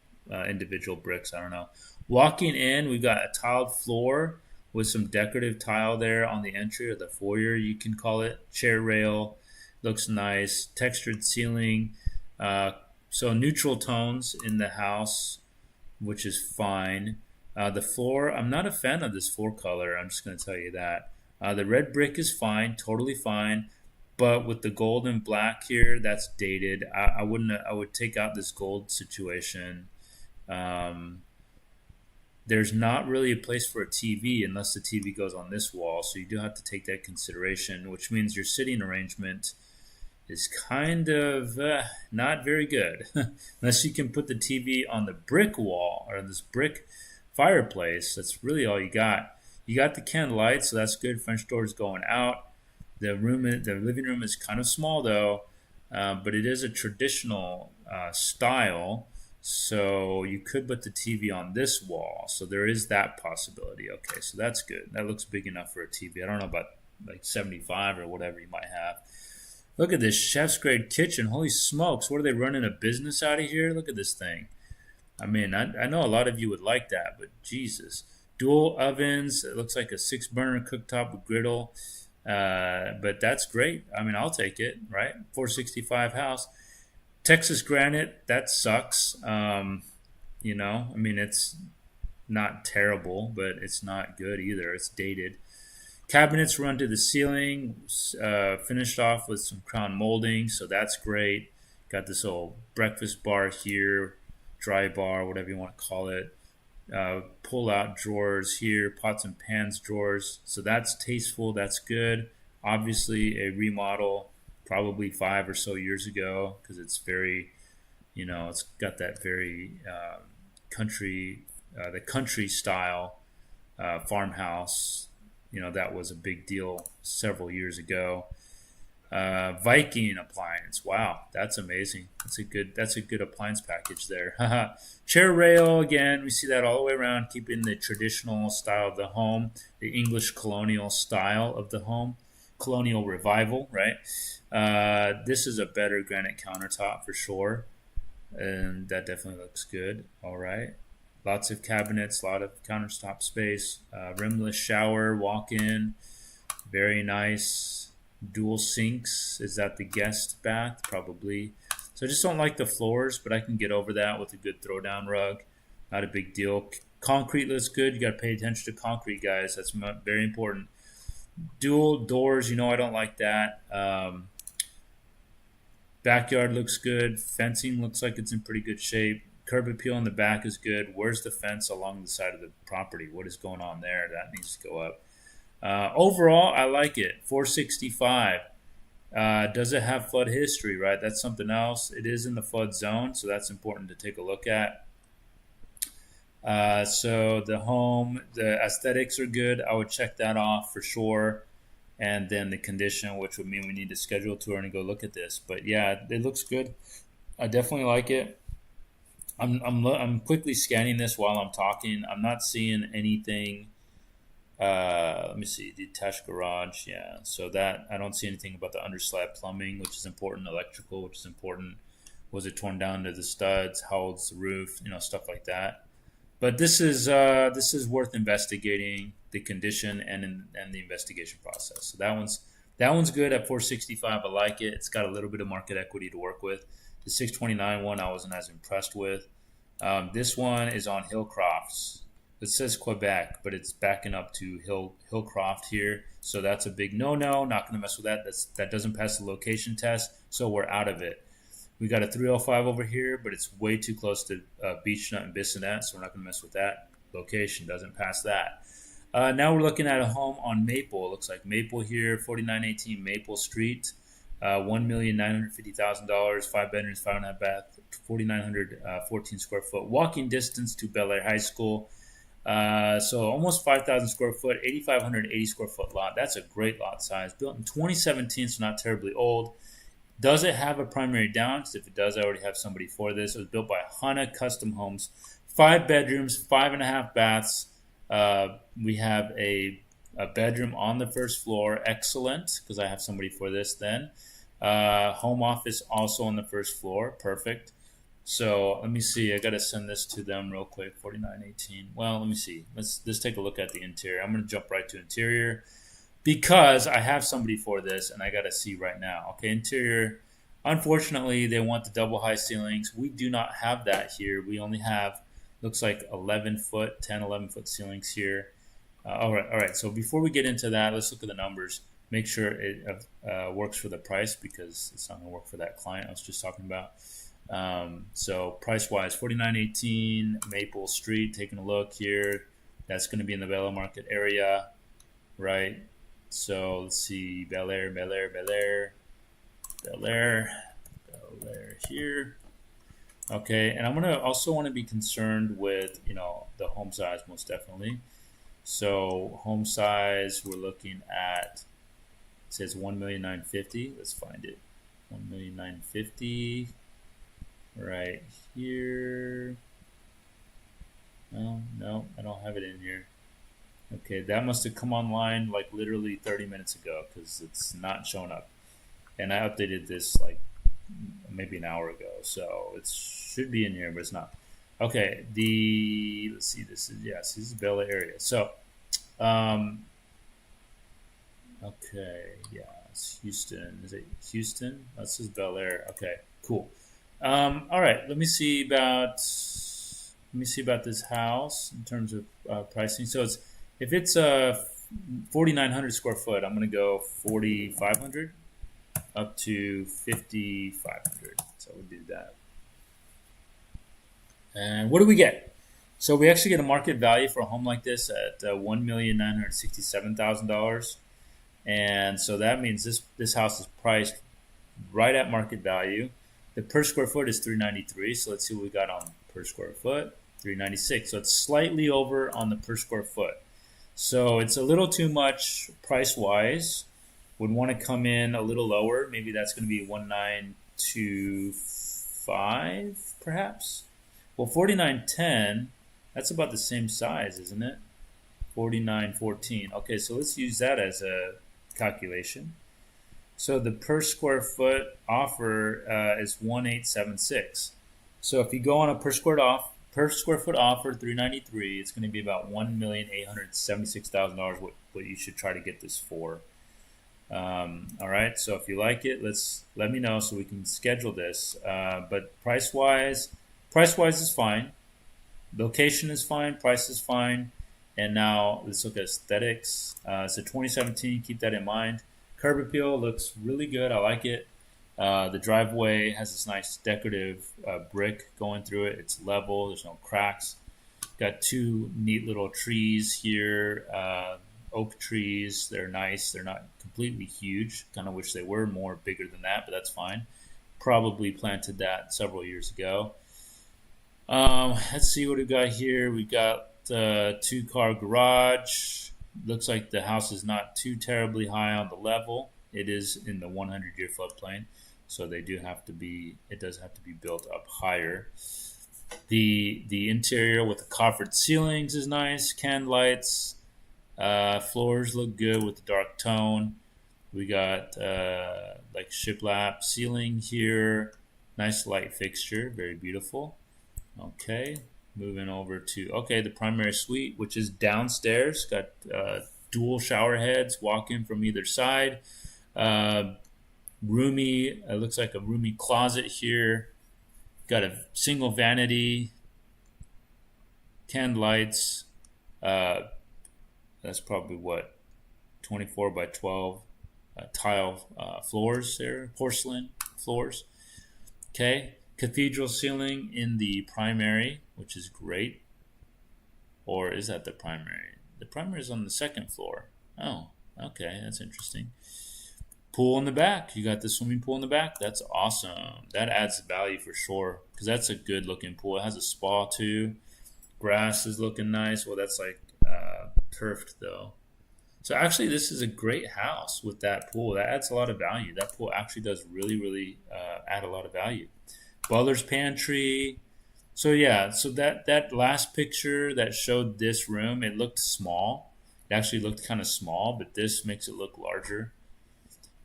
individual bricks. I don't know. Walking in, we've got a tiled floor with some decorative tile there on the entry, or the foyer, you can call it. Chair rail. Looks nice. Textured ceiling. So neutral tones in the house, which is fine. The floor, I'm not a fan of this floor color. I'm just going to tell you that. The red brick is fine, totally fine. But with the gold and black here, that's dated. I wouldn't. I would take out this gold situation. There's not really a place for a TV unless the TV goes on this wall. So you do have to take that consideration, which means your sitting arrangement is kind of not very good. Unless you can put the TV on the brick wall or this brick fireplace. That's really all you got. You got the candlelight, so that's good. French doors going out. The living room is kind of small though, but it is a traditional style. So you could put the TV on this wall. So there is that possibility. Okay, so that's good. That looks big enough for a TV. I don't know about like 75 or whatever you might have. Look at this chef's grade kitchen. Holy smokes, what are they running a business out of here? Look at this thing. I mean, I know a lot of you would like that, but Jesus. Dual ovens. It looks like a 6-burner cooktop with griddle. But that's great. I mean, I'll take it, right? 465 house. Texas granite, that sucks. I mean, it's not terrible, but it's not good either. It's dated. Cabinets run to the ceiling, finished off with some crown molding, so that's great. Got this old breakfast bar here, dry bar, whatever you want to call it. Pull out drawers here, pots and pans drawers. So that's tasteful, that's good. Obviously, a remodel probably 5 or so years ago because it's very, it's got that very the country style farmhouse. That was a big deal several years ago. Viking appliance. Wow, that's amazing. That's a good appliance package there. Chair rail again. We see that all the way around, keeping the traditional style of the home, the English colonial style of the home, colonial revival. Right. This is a better granite countertop for sure, and that definitely looks good. All right. Lots of cabinets, a lot of countertop space, rimless shower, walk-in, very nice. Dual sinks. Is that the guest bath? Probably. So I just don't like the floors, but I can get over that with a good throwdown rug. Not a big deal. Concrete looks good. You got to pay attention to concrete, guys. That's very important. Dual doors. I don't like that. Backyard looks good. Fencing looks like it's in pretty good shape. Curb appeal in the back is good. Where's the fence along the side of the property? What is going on there? That needs to go up. Overall, I like it. 465. Does it have flood history, right? That's something else. It is in the flood zone, so that's important to take a look at. So the home, the aesthetics are good. I would check that off for sure. And then the condition, which would mean we need to schedule a tour and go look at this. But yeah, it looks good. I definitely like it. I'm quickly scanning this while I'm talking. I'm not seeing anything. Let me see, detached garage. Yeah, so that I don't see anything about the underslab plumbing, which is important. Electrical, which is important. Was it torn down to the studs? How old's the roof? Stuff like that. But this is worth investigating the condition and the investigation process. So that one's good at 465. I like it. It's got a little bit of market equity to work with. The 629 one I wasn't as impressed with. This one is on Hillcrofts. It says Quebec, but it's backing up to Hillcroft here. So that's a big no-no. Not going to mess with that. That doesn't pass the location test, so we're out of it. We got a 305 over here, but it's way too close to Beechnut and Bissonnette, so we're not going to mess with that. Location doesn't pass that. Now we're looking at a home on Maple. It looks like Maple here, 4918 Maple Street, $1,950,000, 5 bedrooms, 5.5 bath, 4,914 square foot. Walking distance to Bel Air High School. So almost 5,000 square foot, 8,580 square foot lot. That's a great lot size. Built in 2017, so not terribly old. Does it have a primary down? Because if it does, I already have somebody for this. It was built by Hana Custom Homes. 5 bedrooms, 5.5 baths. We have a bedroom on the first floor. Excellent, because I have somebody for this then. Home office also on the first floor. Perfect. So let me see. I got to send this to them real quick. 4918. Well, let me see. Let's take a look at the interior. I'm going to jump right to interior because I have somebody for this and I got to see right now. Okay, interior. Unfortunately, they want the double high ceilings. We do not have that here. We only have, looks like 11 foot, 10, 11 foot ceilings here. All right. So before we get into that, let's look at the numbers. Make sure it works for the price because it's not going to work for that client I was just talking about. So price wise, 4918 Maple Street. Taking a look here, that's going to be in the Bel Air Market area, right? So let's see, Bel Air here. Okay, and I'm gonna also want to be concerned with the home size most definitely. So home size, we're looking at, it says 1,950,000. Let's find it. 1,950,000. Right here. No, I don't have it in here. Okay, that must have come online like literally 30 minutes ago because it's not showing up. And I updated this like maybe an hour ago, so it should be in here, but it's not. Okay, let's see, this is Bel Air area. So, okay, yeah, it's Houston. Is it Houston? This is Bel Air. Okay, cool. All right, let me see about this house in terms of pricing. So if it's 4,900 square foot, I'm going to go 4,500 up to 5,500. So we'll do that. And what do we get? So we actually get a market value for a home like this at $1,967,000, and so that means this house is priced right at market value. The per square foot is $393. So let's see what we got on per square foot. $396. So it's slightly over on the per square foot. So it's a little too much price wise. would want to come in a little lower. Maybe that's going to be 1925, perhaps. Well, 4910, that's about the same size, isn't it? 4914. Okay, so let's use that as a calculation. So the per square foot offer is 1876. So if you go on a per square foot offer 393, it's going to be about $1,876,000. What you should try to get this for. All right. So if you like it, let me know so we can schedule this. But price wise is fine. Location is fine. Price is fine. And now let's look at aesthetics. So 2017. Keep that in mind. Curb appeal looks really good. I like it. The driveway has this nice decorative brick going through it. It's level. There's no cracks. Got two neat little trees here. Oak trees. They're nice. They're not completely huge. Kind of wish they were more bigger than that, but that's fine. Probably planted that several years ago. Let's see what we got here. We got a 2-car garage. Looks like the house is not too terribly high on the level. It is in the 100-year floodplain, so it does have to be built up higher. The interior with the coffered ceilings is nice. Can lights. Floors look good with the dark tone. We got like shiplap ceiling here. Nice light fixture, very beautiful. Okay, moving over to the primary suite, which is downstairs. Got dual shower heads, walk-in from either side. Roomy, it looks like a roomy closet here. Got a single vanity, canned lights. That's probably 24 by 12 tile floors there, porcelain floors. Okay, cathedral ceiling in the primary, which is great. Or is that the primary? The primary is on the second floor. Oh, okay, that's interesting. Pool in the back. You got the swimming pool in the back. That's awesome. That adds value for sure because that's a good looking pool. It has a spa too. Grass is looking nice. Well, that's like turfed though. So actually, this is a great house with that pool. That adds a lot of value. That pool actually does really, really add a lot of value. Butler's pantry. So yeah, so that last picture that showed this room, it looked small. It actually looked kind of small, but this makes it look larger.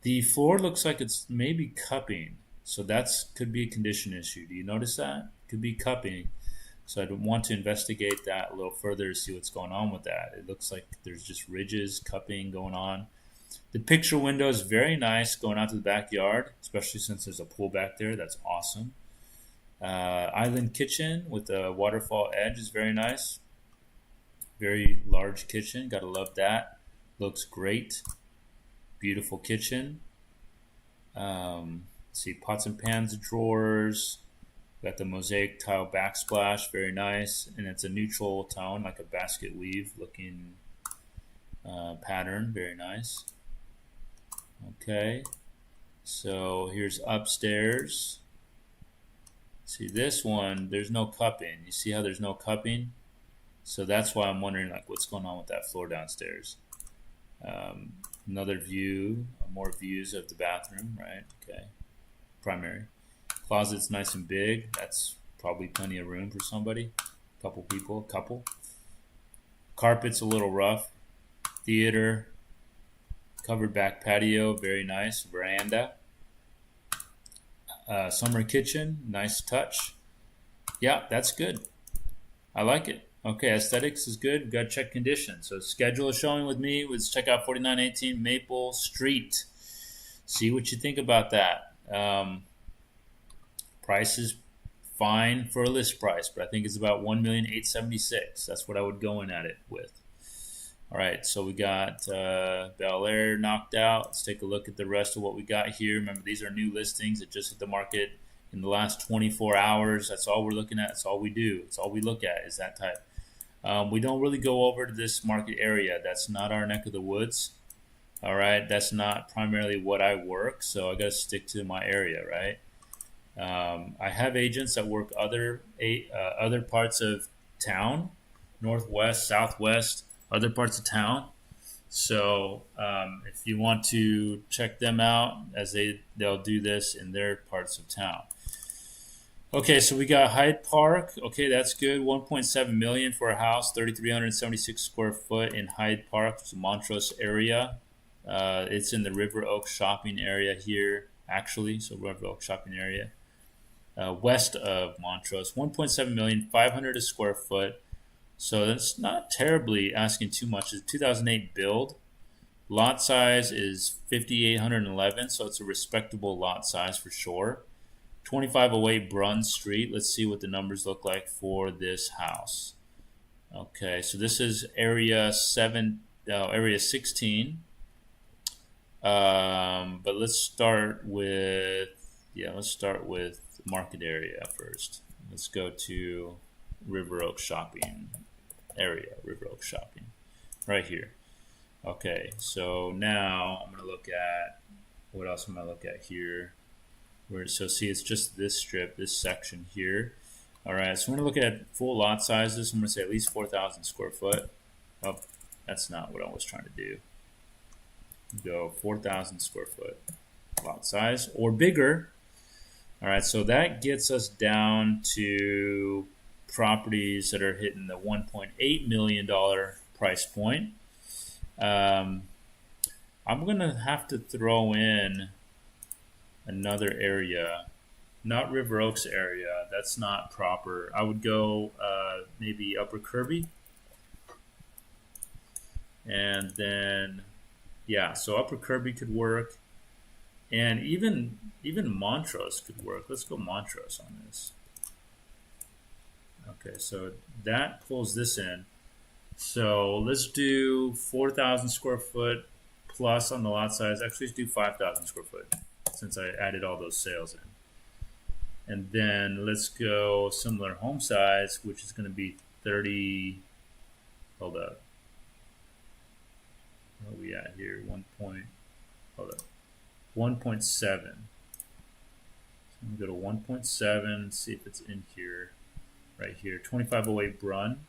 The floor looks like it's maybe cupping, so that's could be a condition issue. Do you notice that? Could be cupping. So I'd want to investigate that a little further to see what's going on with that. It looks like there's just ridges, cupping going on. The picture window is very nice going out to the backyard, especially since there's a pool back there. That's awesome. Island kitchen with a waterfall edge is very nice. Very large kitchen. Gotta love that. Looks great. Beautiful kitchen. Let's see, pots and pans drawers. Got the mosaic tile backsplash, very nice, and it's a neutral tone, like a basket weave looking pattern, very nice. Okay, so here's upstairs. See this one, there's no cupping. You see how there's no cupping? So that's why I'm wondering like what's going on with that floor downstairs. Another view, more views of the bathroom, right? Okay, primary. Closet's nice and big. That's probably plenty of room for somebody. Couple. Carpet's a little rough. Theater. Covered back patio, very nice. Veranda. Summer kitchen, nice touch. Yeah, that's good. I like it. Okay, aesthetics is good. Got to check condition. So schedule a showing with me. Let's check out 4918 Maple Street. See what you think about that. Price is fine for a list price, but I think it's about $1,876,000. That's what I would go in at it with. All right, so we got Bel Air knocked out. Let's take a look at the rest of what we got here. Remember, these are new listings that just hit the market in the last 24 hours. That's all we're looking at. That's all we do. That's all we look at is that type. We don't really go over to this market area. That's not our neck of the woods. All right, that's not primarily what I work, so I got to stick to my area, right? I have agents that work other parts of town, northwest, southwest, other parts of town. So if you want to check them out, as they'll do this in their parts of town. Okay, so we got Hyde Park. Okay, that's good. 1.7 million for a house, 3,376 square foot in Hyde Park, it's the Montrose area. It's in the River Oak shopping area here, actually. So River Oak shopping area, west of Montrose. 1.7 million, 500 a square foot. So that's not terribly asking too much. It's a 2008 build. Lot size is 5,811, so it's a respectable lot size for sure. 2508 Brun Street. Let's see what the numbers look like for this house. Okay, so this is area 16. But let's start with market area first. Let's go to River Oak shopping area. River Oak shopping, right here. Okay, so now I'm gonna look at what else am I look at here? So see, it's just this strip, this section here. All right, so I'm gonna look at full lot sizes. I'm gonna say at least 4,000 square foot. Oh, that's not what I was trying to do. Go 4,000 square foot lot size or bigger. All right, so that gets us down to properties that are hitting the $1.8 million price point. I'm gonna have to throw in another area, not River Oaks area. That's not proper. I would go maybe Upper Kirby, and then yeah, so Upper Kirby could work, and even Montrose could work. Let's go Montrose on this. Okay, so that pulls this in. So let's do 4,000 square foot plus on the lot size. Actually, let's do 5,000 square foot since I added all those sales in. And then let's go similar home size, which is going to be 30. Hold up. What are we at here? 1.7. So I'm going to go to 1.7, see if it's in here. Right here, 2508 Brun.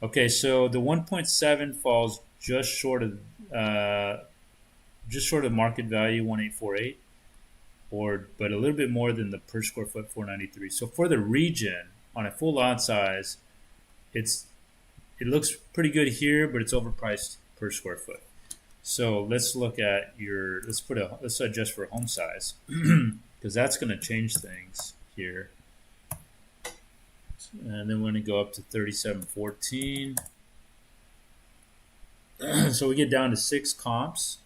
Okay, so the 1.7 falls just short of market value 1848, but a little bit more than the per square foot 493. So for the region on a full lot size, it looks pretty good here, but it's overpriced per square foot. So let's look at let's adjust for home size because that's going to change things here. And then we're going to go up to 3714. So we get down to 6 comps.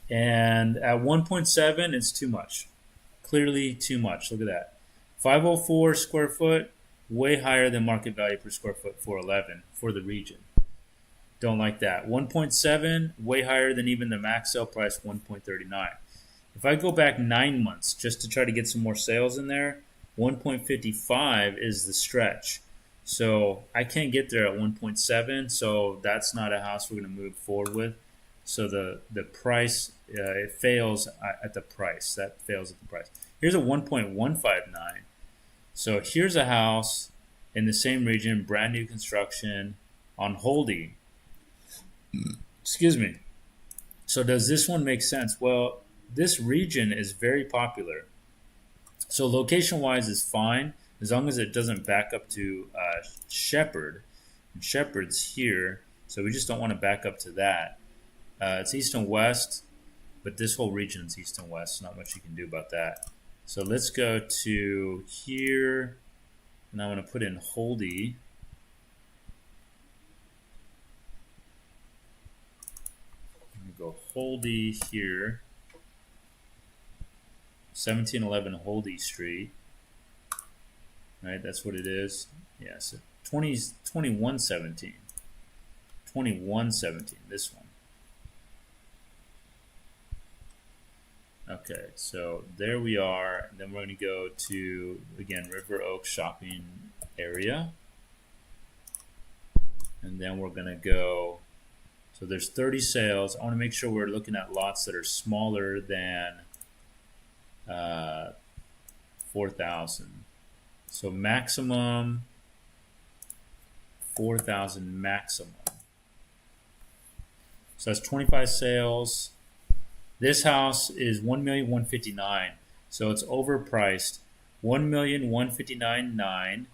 And at 1.7, it's too much. Clearly too much. Look at that. 504 square foot, way higher than market value per square foot 411 for the region. Don't like that. 1.7, way higher than even the max sale price 1.39. If I go back 9 months just to try to get some more sales in there, 1.55 is the stretch. So I can't get there at 1.7, so that's not a house we're going to move forward with. So the price, it fails at the price. That fails at the price. Here's a 1.159. So here's a house in the same region, brand new construction on Holdy. Excuse me. So does this one make sense? Well, this region is very popular. So location-wise is fine as long as it doesn't back up to Shepherd. And Shepherd's here, so we just don't want to back up to that. It's east and west, but this whole region is east and west. Not much you can do about that. So let's go to here, and I'm going to put in Holdy. I'm going to go Holdy here. 1711 Holdy Street. Right, that's what it is. Yeah, so 2117. 2117, this one. Okay, so there we are. And then we're going to go to, again, River Oak shopping area. And then we're going to go, so there's 30 sales. I want to make sure we're looking at lots that are smaller than 4,000. So maximum 4,000 maximum. So that's 25 sales. This house is 1,159,000, so it's overpriced. 1,159,900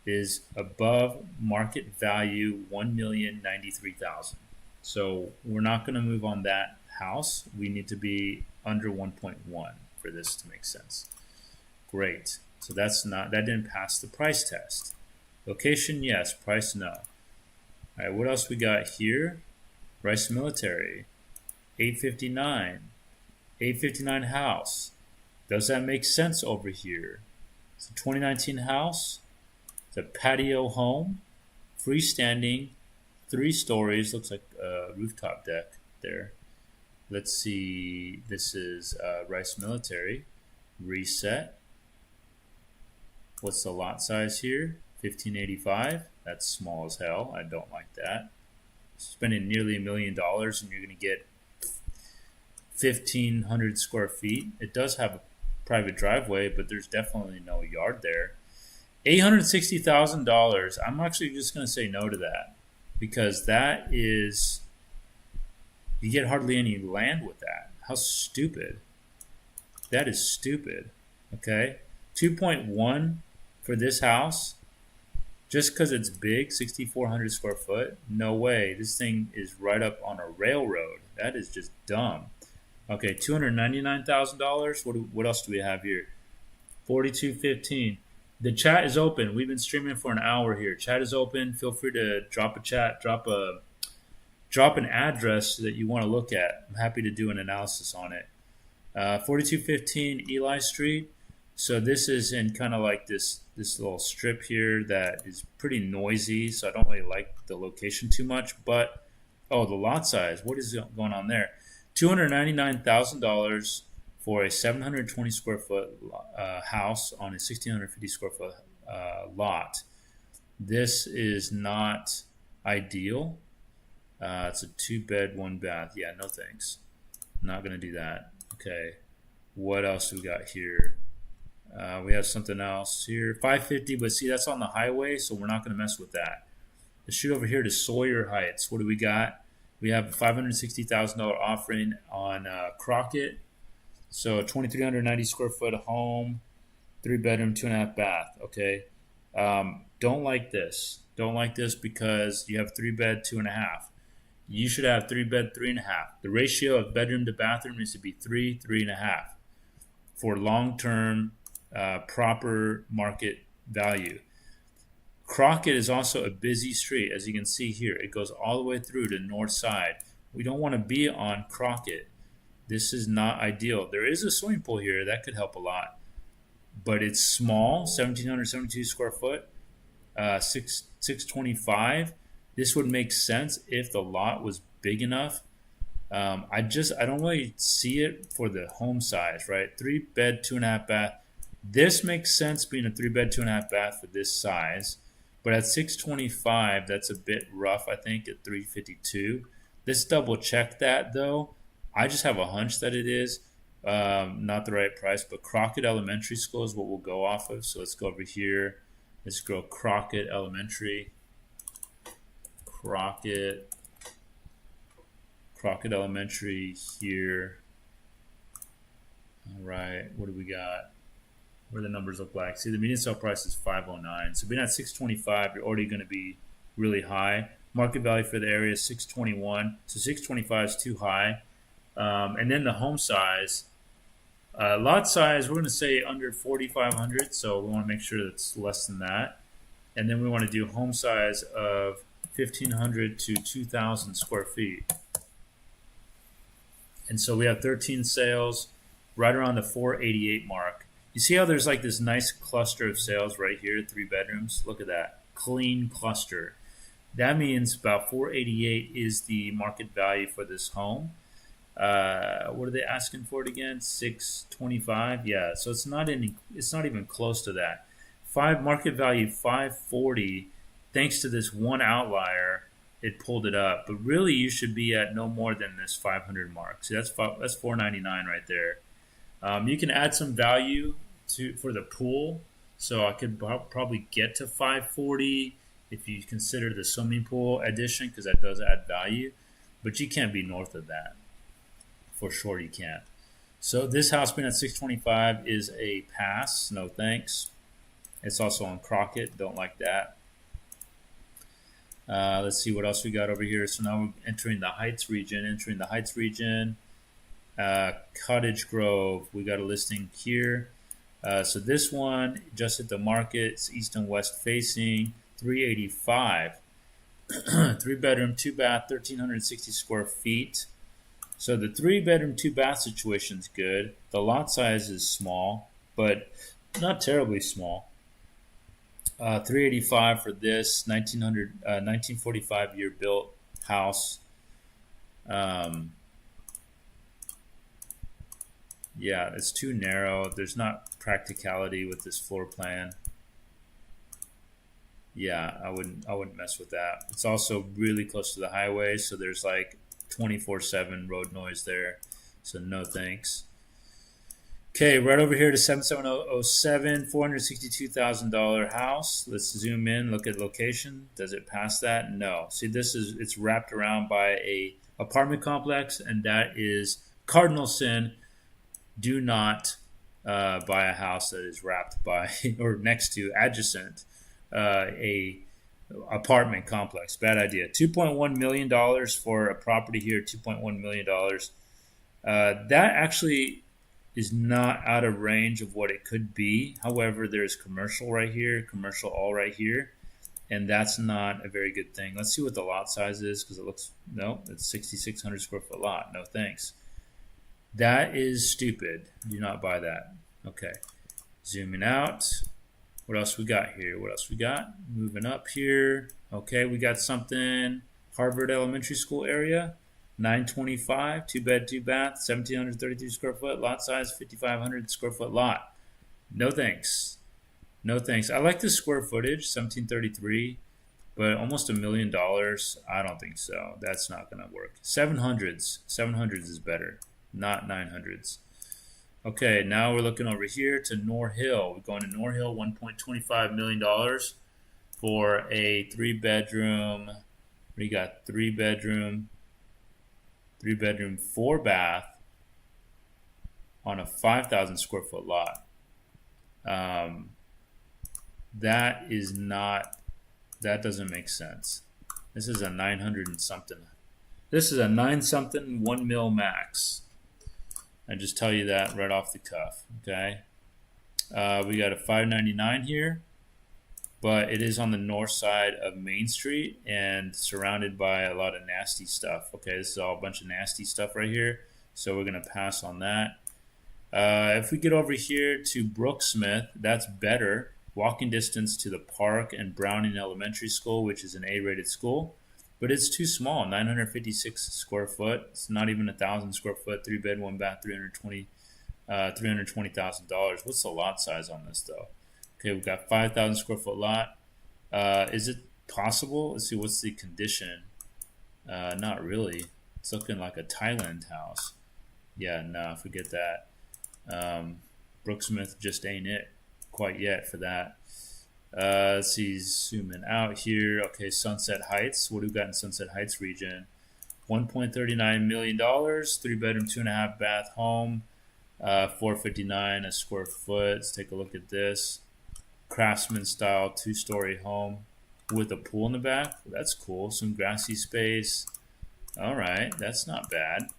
is above market value 1,093,000. So we're not going to move on that house. We need to be under 1.1 for this to make sense. Great. So that didn't pass the price test. Location, yes. Price, no. All right, what else we got here? Rice Military, 859 house. Does that make sense over here? It's a 2019 house. It's a patio home, freestanding, 3 stories. Looks like a rooftop deck there. Let's see. This is Rice Military. Reset. What's the lot size here? 1585. That's small as hell. I don't like that. Spending nearly $1 million and you're going to get 1,500 square feet. It does have a private driveway, but there's definitely no yard there. $860,000. I'm actually just going to say no to that because that is, you get hardly any land with that. How stupid. That is stupid. Okay. 2.1 for this house. Just because it's big, 6,400 square foot, no way. This thing is right up on a railroad. That is just dumb. Okay, $299,000. What else do we have here? 4215. The chat is open. We've been streaming for an hour here. Chat is open. Feel free to drop a chat, drop an address that you want to look at. I'm happy to do an analysis on it. 4215 Eli Street. So this is in kind of like this little strip here that is pretty noisy. So I don't really like the location too much. But, oh, the lot size. What is going on there? $299,000 for a 720 square foot house on a 1,650 square foot lot. This is not ideal. It's a 2-bed, 1-bath. Yeah, no thanks. Not going to do that. Okay. What else do we got here? We have something else here. 550, but see, that's on the highway, so we're not going to mess with that. Let's shoot over here to Sawyer Heights. What do we got? We have a $560,000 offering on Crockett. So a 2,390 square foot home, 3-bedroom, 2.5 bath. Okay. Don't like this. Don't like this because you have 3-bed, 2.5. You should have 3-bed, 3.5. The ratio of bedroom to bathroom needs to be 3, 3.5 for long-term proper market value. Crockett is also a busy street, as you can see here. It goes all the way through to the north side. We don't want to be on Crockett. This is not ideal. There is a swimming pool here. That could help a lot. But it's small, 1,772 square foot, 625. This would make sense if the lot was big enough. I don't really see it for the home size, right? 3-bed, 2.5 bath. This makes sense being a 3-bed, 2.5 bath for this size. But at 625, that's a bit rough, I think, at 352. Let's double check that, though. I just have a hunch that it is not the right price. But Crockett Elementary School is what we'll go off of. So let's go over here. Let's go Crockett Elementary. Crockett Elementary here. All right, what do we got? What do the numbers look like? See, the median sale price is 509. So being at 625, you're already going to be really high. Market value for the area is 621. So 625 is too high. And then the home size, lot size, we're going to say under 4,500. So we want to make sure that's less than that. And then we want to do home size of 1,500 to 2,000 square feet. And so we have 13 sales right around the 488 mark. You see how there's like this nice cluster of sales right here, 3 bedrooms? Look at that. Clean cluster. That means about 488 is the market value for this home. What are they asking for it again? 625. Yeah, so it's not even close to that. Market value 540. Thanks to this one outlier, it pulled it up. But really, you should be at no more than this 500 mark. See, that's 499 right there. You can add some value for the pool. So I could probably get to 540 if you consider the swimming pool addition, because that does add value. but you can't be north of that. For sure you can't. So this house being at 625 is a pass. No thanks. It's also on Crockett. Don't like that. Let's see what else we got over here. So now we're entering the Heights region. Cottage Grove. We got a listing here. So this one just hit the market. It's east and west facing. 385. 3-bedroom, 2-bath, 1,360 square feet. So the 3-bedroom, 2-bath situation is good. The lot size is small, but not terribly small. 385 for this 1945 year built house. Yeah, it's too narrow. There's not practicality with this floor plan. Yeah, I wouldn't mess with that. It's also really close to the highway, so there's like 24/7 road noise there. So no thanks. Okay, right over here to 77007, $462,000 house. Let's zoom in, look at location. Does it pass that? No. See, it's wrapped around by a apartment complex, and that is cardinal sin. Do not buy a house that is wrapped by or next to adjacent a apartment complex. Bad idea. $2.1 million for a property here. $2.1 million. That actually is not out of range of what it could be. However, there's commercial right here, commercial all right here, and that's not a very good thing. Let's see what the lot size is, because it looks, no, it's 6,600 square foot lot. No thanks. That is stupid. Do not buy that. Okay, zooming out. What else we got here? Moving up here. Okay, we got something. Harvard Elementary School area. 925, 2-bed, 2-bath, 1,733 square foot, lot size 5,500 square foot lot. No thanks. No thanks. I like the square footage, 1,733, but almost $1 million. I don't think so. That's not going to work. 700s. 700s is better, not 900s. Okay, now we're looking over here to North Hill. We're going to North Hill, $1.25 million for a 3-bedroom. We got 3-bedroom, 4-bath on a 5,000 square foot lot. That doesn't make sense. This is a 900 and something. This is a 9 something, 1 mil max. I just tell you that right off the cuff. Okay. We got a 599 here, but it is on the north side of Main Street and surrounded by a lot of nasty stuff. Okay, this is all a bunch of nasty stuff right here, so we're going to pass on that. If we get over here to Brooksmith, that's better. Walking distance to the park and Browning Elementary School, which is an A-rated school, but it's too small, 956 square foot. It's not even 1,000 square foot, 3-bed, 1-bath, $320,000. What's the lot size on this though? Okay, we've got 5,000 square foot lot. Is it possible? Let's see, what's the condition? Not really. It's looking like a Thailand house. Yeah, no, forget that. Brooksmith just ain't it quite yet for that. Let's see, zooming out here. Okay, Sunset Heights. What do we got in Sunset Heights region? $1.39 million, 3-bedroom, 2.5-bath home, $459 a square foot. Let's take a look at this. Craftsman style 2-story home with a pool in the back. That's cool. Some grassy space. All right, that's not bad.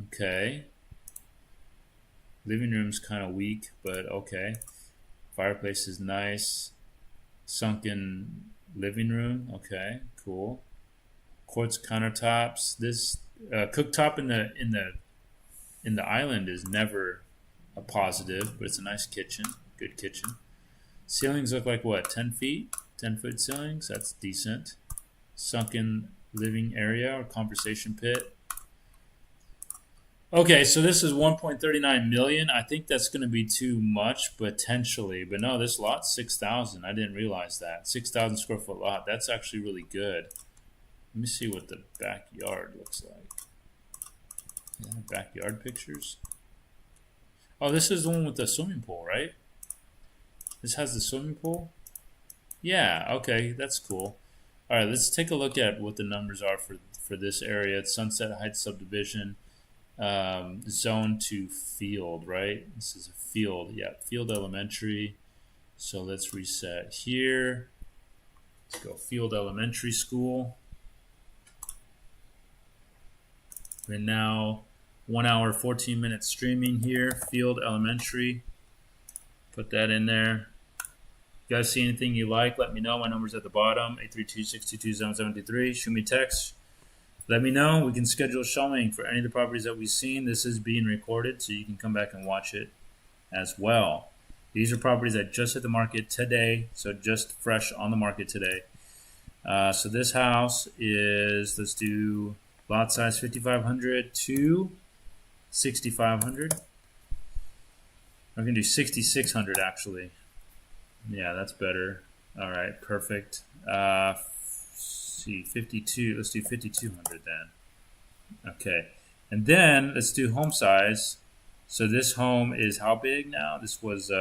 Okay. Living room's kind of weak, but okay. Fireplace is nice. Sunken living room. Okay, cool. Quartz countertops. This cooktop in the island is never a positive, but it's a nice kitchen. Good kitchen. Ceilings look like what? 10 feet? 10-foot ceilings. That's decent. Sunken living area or conversation pit. Okay, so this is 1.39 million. I think that's going to be too much potentially, but no, this lot's 6,000. I didn't realize that. 6,000 square foot lot. That's actually really good. Let me see what the backyard looks like. Yeah, backyard pictures. Oh, this is the one with the swimming pool, right? This has the swimming pool? Yeah, okay, that's cool. All right, let's take a look at what the numbers are for this area. It's Sunset Heights subdivision, zone to field, right? This is a field, yeah, Field Elementary. So let's reset here. Let's go Field Elementary School. We're now 1 hour, 14 minutes streaming here, Field Elementary. Put that in there. You guys see anything you like, let me know. My number's at the bottom, 832-622-7723. Shoot me a text. Let me know. We can schedule a showing for any of the properties that we've seen. This is being recorded, so you can come back and watch it as well. These are properties that just hit the market today, so just fresh on the market today. So this house is, let's do lot size 5,500 to 6,500. I'm going to do 6,600 actually. Yeah, that's better. All right, perfect. See, 52. Let's do 5,200 then. Okay, and then let's do home size. So this home is how big now? This was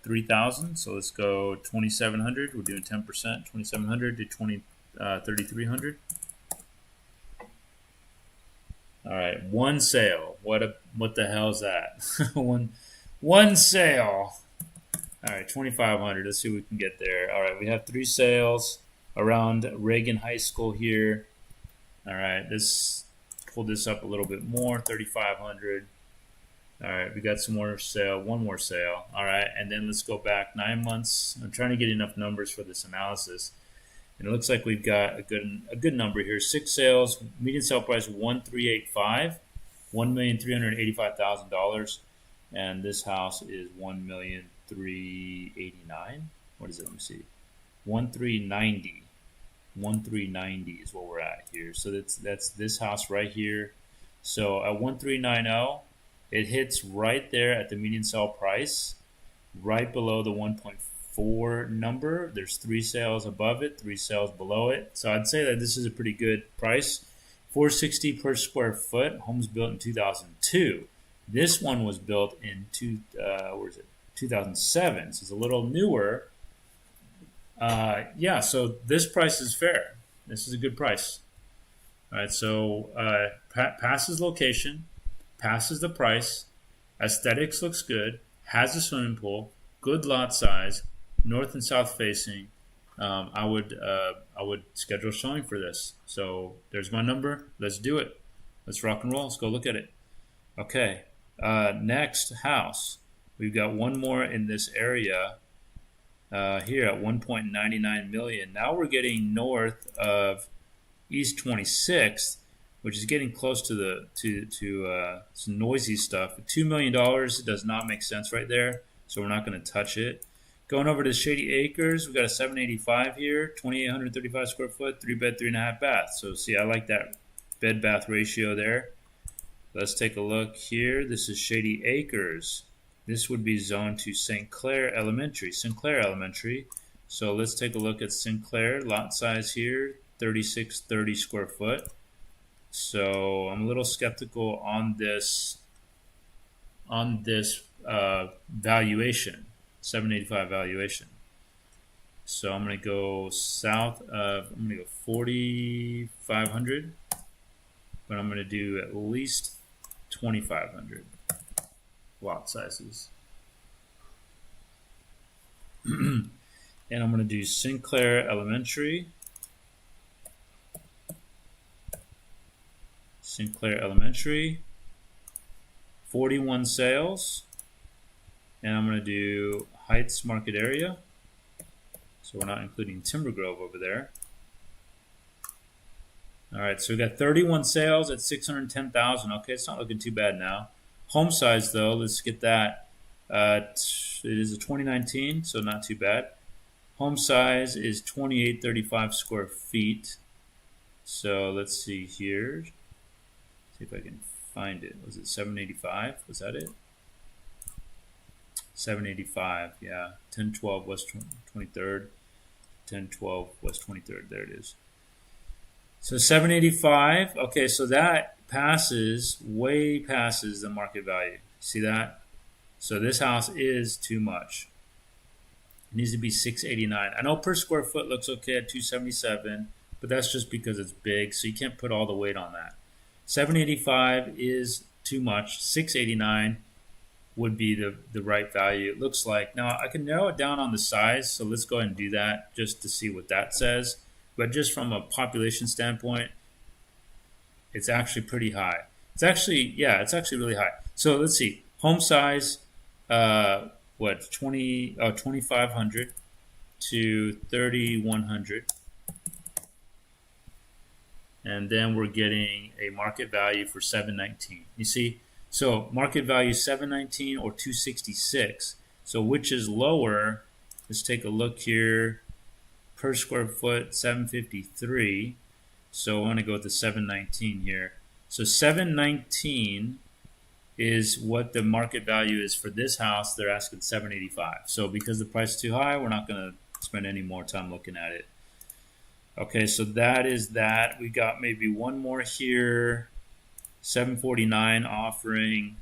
3,000. So let's go 2,700. We're doing 10%. 2,700 to 3,300. All right, one sale. What the hell is that? one sale. All right, 2,500. Let's see what we can get there. All right, we have 3 sales around Reagan High School here. All right, let's pull this up a little bit more. 3,500. All right, we got some more sale. One more sale. All right, and then let's go back 9 months. I'm trying to get enough numbers for this analysis. And it looks like we've got a good number here. 6 sales, median sale price 1,385, $1,385,000, and this house is 1,389. What is it? Let me see. 1,390. 1,390 is what we're at here. So that's this house right here. So at 1,390, it hits right there at the median sale price, right below the 1.4 number. There's 3 sales above it, 3 sales below it. So I'd say that this is a pretty good price. $460 per square foot. Home's built in 2002. This one was built in 2007. So it's a little newer. Yeah, so this price is fair. This is a good price. All right, so passes location, passes the price, aesthetics looks good, has a swimming pool, good lot size, north and south facing. I would schedule a showing for this. So there's my number. Let's do it. Let's rock and roll. Let's go look at it. Okay. Next house. We've got one more in this area here at 1.99 million. Now we're getting north of East 26th, which is getting close to some noisy stuff. $2 million does not make sense right there, so we're not going to touch it. Going over to Shady Acres, we've got a 785 here, 2,835 square foot, 3-bed, 3.5 bath. So see, I like that bed-bath ratio there. Let's take a look here. This is Shady Acres. This would be zoned to St. Clair Elementary. Sinclair Elementary. So let's take a look at Sinclair. Lot size here, 3,630 square foot. So I'm a little skeptical on this valuation, 785 valuation. So I'm going to go south of, I'm going to go 4,500, but I'm going to do at least 2,500 lot sizes. And I'm going to do Sinclair Elementary. Sinclair Elementary, 41 sales, and I'm going to do Heights Market Area, so we're not including Timber Grove over there. All right, so we got 31 sales at 610,000. Okay, it's not looking too bad now. Home size though, let's get that. It is a 2019, so not too bad. Home size is 2,835 square feet. So let's see here. See if I can find it. Was it 785? Was that it? 785, yeah. 1012 West 23rd. 1012 West 23rd. There it is. So 785. Okay, so that way passes the market value. See that? So this house is too much. It needs to be 689. I know per square foot looks okay at 277. but that's just because it's big, so you can't put all the weight on that. 785 is too much. 689 would be the right value, it looks like. Now, I can narrow it down on the size, so let's go ahead and do that just to see what that says. But just from a population standpoint, it's actually pretty high. It's actually really high. So let's see. Home size, 2,500 to 3,100. And then we're getting a market value for 719. You see? So market value 719 or 266. So which is lower? Let's take a look here. Per square foot, 753. So I want to go with the 719 here. So 719 is what the market value is for this house. They're asking 785. So because the price is too high, we're not going to spend any more time looking at it. Okay, so that is that. We got maybe one more here. 749 offering.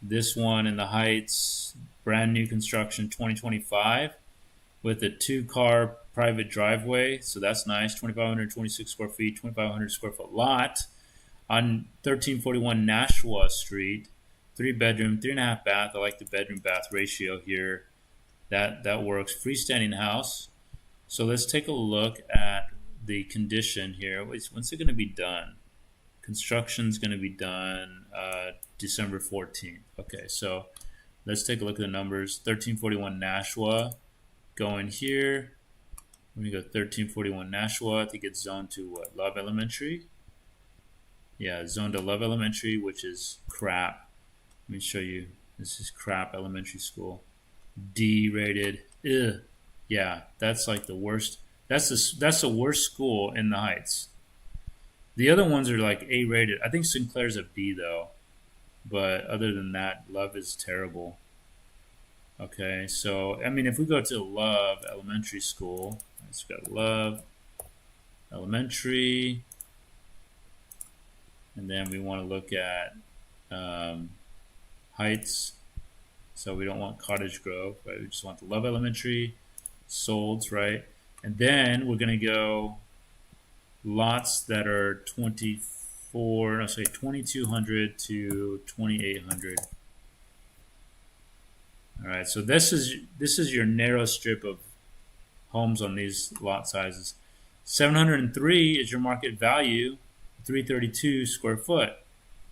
This one in the Heights, brand new construction, 2025, with a 2-car private driveway. So that's nice. 2,526 square feet, 2,500 square foot lot on 1341 Nashua Street. 3-bedroom, 3.5 bath. I like the bedroom bath ratio here. That works. Freestanding house. So let's take a look at the condition here. When's it going to be done? Construction's going to be done December 14th. Okay, so let's take a look at the numbers. 1341 Nashua going here. Let me go 1341 Nashua. I think it's zoned to what? Love Elementary? Yeah, zoned to Love Elementary, which is crap. Let me show you. This is crap elementary school. D rated. Ugh. Yeah, that's like the worst. That's the worst school in the Heights. The other ones are like A rated. I think Sinclair's a B though. But other than that, Love is terrible. Okay, so I mean, if we go to Love Elementary School, let's go to Love Elementary, and then we want to look at Heights. So we don't want Cottage Grove, right? We just want the Love Elementary, solds, right? And then we're going to go lots that are 2,200 to 2,800. All right, so this is your narrow strip of homes on these lot sizes. 703 is your market value, 332 square foot.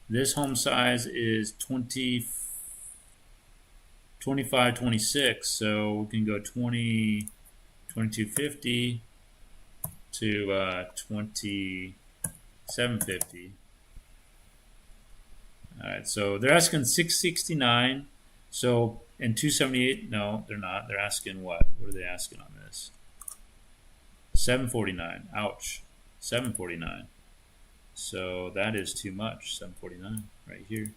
This home size is 25, 26, so we can go 2250 to 2750. All right, so they're asking 669. So and 278. No, they're not. They're asking what? What are they asking on this? 749. Ouch. 749. So that is too much. 749 right here.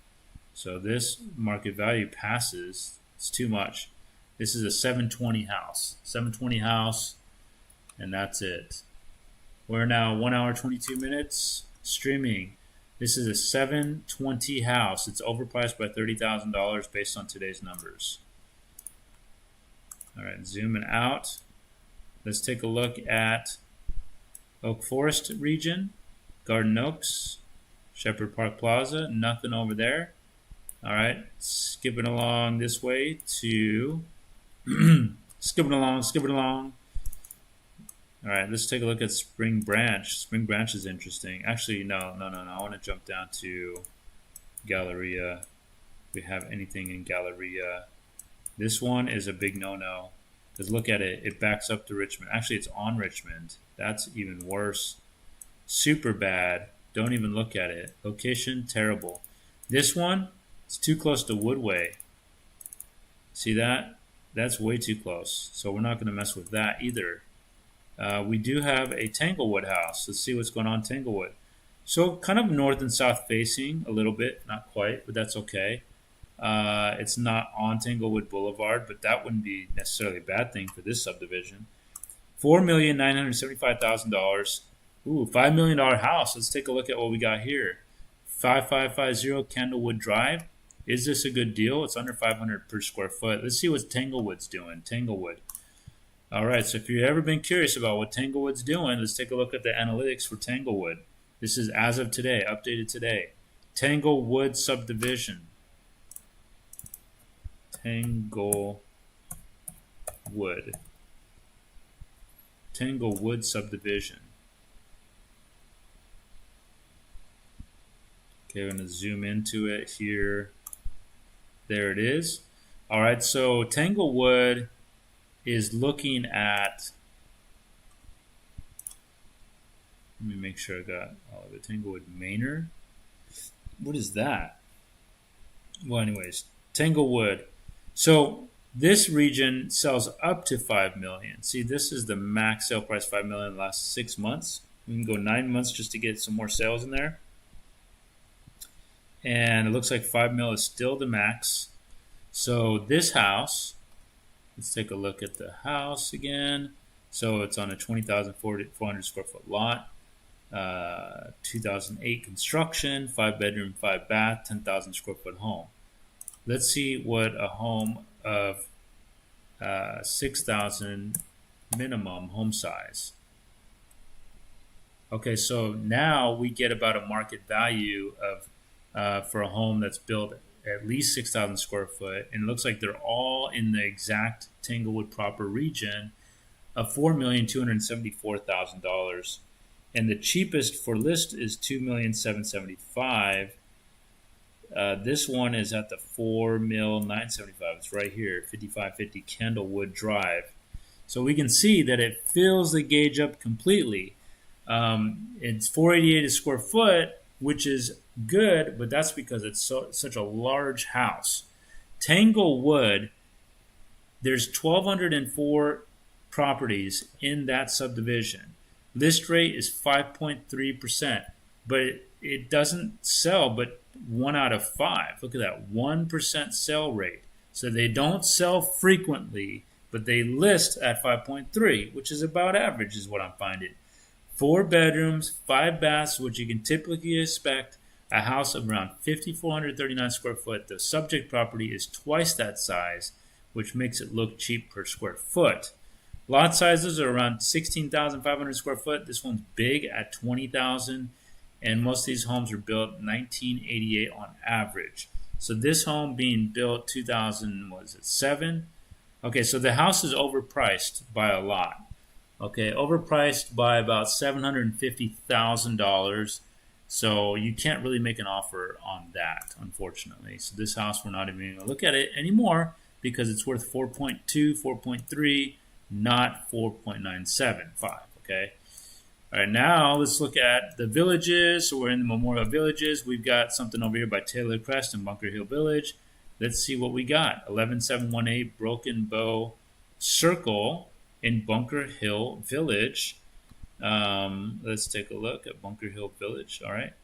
So this market value passes. It's too much. This is a 720 house. 720 house, and that's it. We're now 1 hour 22 minutes streaming. This is a 720 house. It's overpriced by $30,000 based on today's numbers. All right, zooming out. Let's take a look at Oak Forest region, Garden Oaks, Shepherd Park Plaza. Nothing over there. All right, skipping along this way to skipping along. All right, let's take a look at Spring Branch. Spring Branch is interesting. Actually, no. I want to jump down to Galleria. If we have anything in Galleria. This one is a big no-no. Because look at it. It backs up to Richmond. Actually, it's on Richmond. That's even worse. Super bad. Don't even look at it. Location, terrible. This one, it's too close to Woodway. See that? That's way too close. So we're not going to mess with that either. We do have a Tanglewood house. Let's see what's going on in Tanglewood. So kind of north and south facing a little bit. Not quite, but that's okay. It's not on Tanglewood Boulevard, but that wouldn't be necessarily a bad thing for this subdivision. $4,975,000. Ooh, $5 million house. Let's take a look at what we got here. 5550 Candlewood Drive. Is this a good deal? It's under $500 per square foot. Let's see what Tanglewood's doing. Tanglewood. All right, so if you've ever been curious about what Tanglewood's doing, let's take a look at the analytics for Tanglewood. This is as of today, updated today. Tanglewood subdivision. Tanglewood. Tanglewood subdivision. Okay, we're going to zoom into it here. There it is. All right, so Tanglewood is looking at, let me make sure I got all of it. Tanglewood Manor. What is that? Well, anyways, Tanglewood. So this region sells up to 5 million. See, this is the max sale price, 5 million in the last 6 months. We can go 9 months just to get some more sales in there. And it looks like 5 mil is still the max. So this house, let's take a look at the house again. So it's on a 20,400 square foot lot, 2008 construction, 5 bedroom, 5 bath, 10,000 square foot home. Let's see what a home of 6,000 minimum home size. Okay, so now we get about a market value of for a home that's built at least 6,000 square foot, and it looks like they're all in the exact Tanglewood proper region of $4,274,000, and the cheapest for list is $2,775,000. This one is at the $4,975,000. It's right here, 5550 Candlewood Drive. So we can see that it fills the gauge up completely. It's $488 a square foot, which is good, but that's because it's such a large house. Tanglewood, there's 1,204 properties in that subdivision. List rate is 5.3%, but it doesn't sell but 1 out of 5. Look at that, 1% sell rate. So they don't sell frequently, but they list at 5.3, which is about average is what I'm finding. 4 bedrooms, 5 baths, which you can typically expect a house of around 5,439 square foot. The subject property is twice that size, which makes it look cheap per square foot. Lot sizes are around 16,500 square foot. This one's big at 20,000, and most of these homes are built 1988 on average. So this home being built 2007. Okay, so the house is overpriced by a lot. Okay, overpriced by about $750,000. So you can't really make an offer on that, unfortunately. So this house, we're not even going to look at it anymore because it's worth 4.2, 4.3, not 4.975. Okay. All right, now let's look at the villages. So we're in the Memorial Villages. We've got something over here by Taylor Crest and Bunker Hill Village. Let's see what we got. 11718 Broken Bow Circle in Bunker Hill Village. Let's take a look at Bunker Hill Village. All right,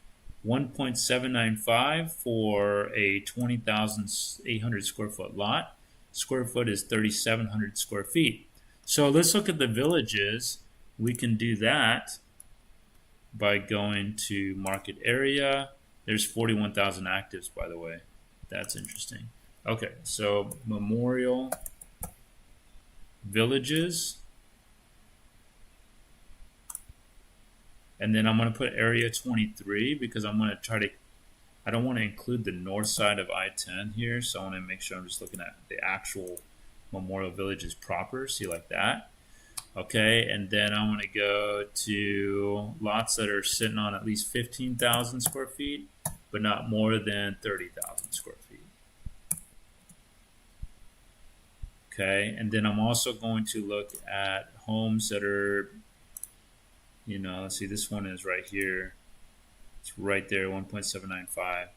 1.795 for a 20,800 square foot lot. Square foot is 3,700 square feet. So let's look at the villages. We can do that by going to market area. There's 41,000 actives, by the way. That's interesting. Okay, so Memorial Villages. And then I'm going to put area 23 because I'm going to try to, I don't want to include the north side of I-10 here. So I want to make sure I'm just looking at the actual Memorial Villages proper. See, like that. Okay, and then I want to go to lots that are sitting on at least 15,000 square feet, but not more than 30,000 square feet. Okay, and then I'm also going to look at homes that are, you know, let's see, this one is right here. It's right there, 1.795.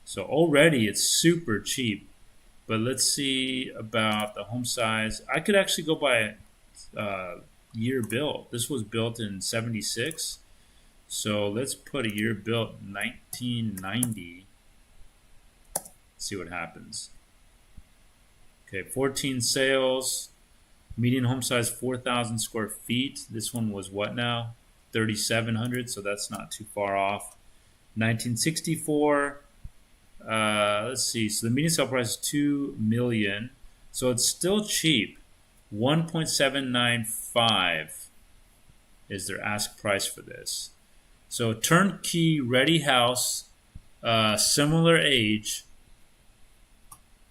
So already it's super cheap. But let's see about the home size. I could actually go by year built. This was built in 76. So let's put a year built 1990. See what happens. Okay, 14 sales. Median home size 4,000 square feet. This one was what now? 3,700, so that's not too far off. 1964. Let's see. So the median sale price is $2 million. So it's still cheap. 1.795 is their ask price for this. So turnkey ready house, similar age.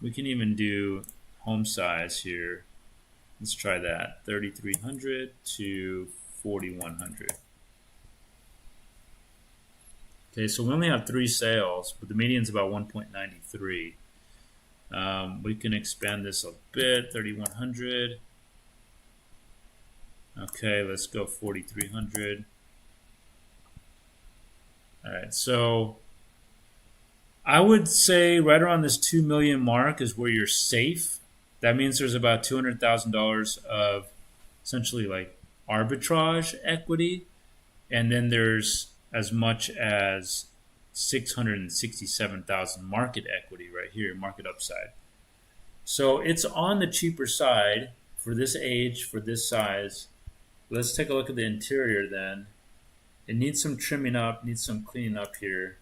We can even do home size here. Let's try that. 3,300 to 4,100. Okay, so we only have 3 sales, but the median's about 1.93. We can expand this a bit. 3,100. Okay, let's go 4,300. All right, so I would say right around this 2 million mark is where you're safe. That means there's about $200,000 of essentially like arbitrage equity, and then there's as much as 667,000 market equity right here, market upside. So it's on the cheaper side for this age, for this size. Let's take a look at the interior then. It needs some trimming up, needs some cleaning up here.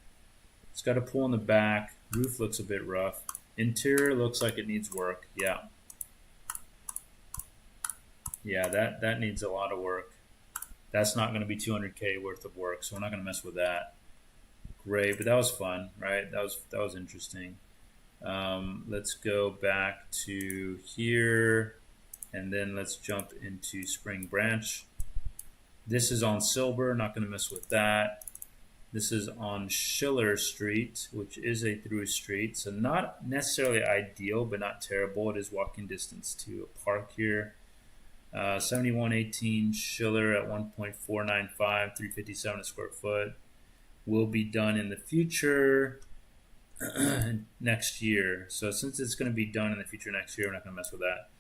It's got a pool in the back. Roof looks a bit rough. Interior looks like it needs work. Yeah. Yeah, that needs a lot of work. That's not going to be 200K worth of work, so we're not going to mess with that. Great, but that was fun, right? That was interesting. Let's go back to here, and then let's jump into Spring Branch. This is on Silver, not going to mess with that. This is on Schiller Street, which is a through street, so not necessarily ideal, but not terrible. It is walking distance to a park here. 7118 Schiller at 1.495, 357 a square foot. Will be done in the future next year. So since it's going to be done in the future next year, we're not going to mess with that.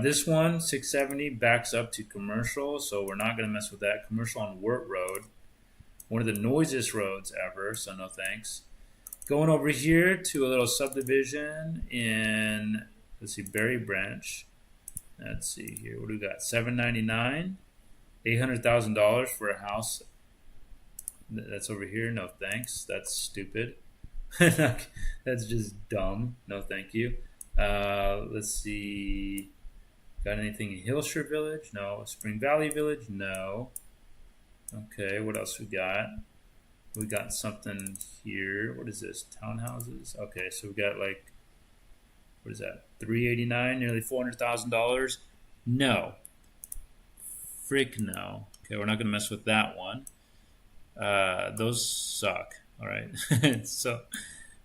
This one, 670, backs up to commercial, so we're not going to mess with that. Commercial on Wirt Road, one of the noisiest roads ever, so no thanks. Going over here to a little subdivision in, let's see, Berry Branch. Let's see here, what do we got? $799, $800,000 for a house. That's over here. No thanks. That's stupid. That's just dumb. No thank you. Let's see. Got anything in Hillshire Village? No. Spring Valley Village? No. Okay, what else we got? We got something here. What is this? Townhouses? Okay, so we got like, what is that? $389, nearly $400,000. No. Frick no. Okay, we're not gonna mess with that one. Those suck. All right. So,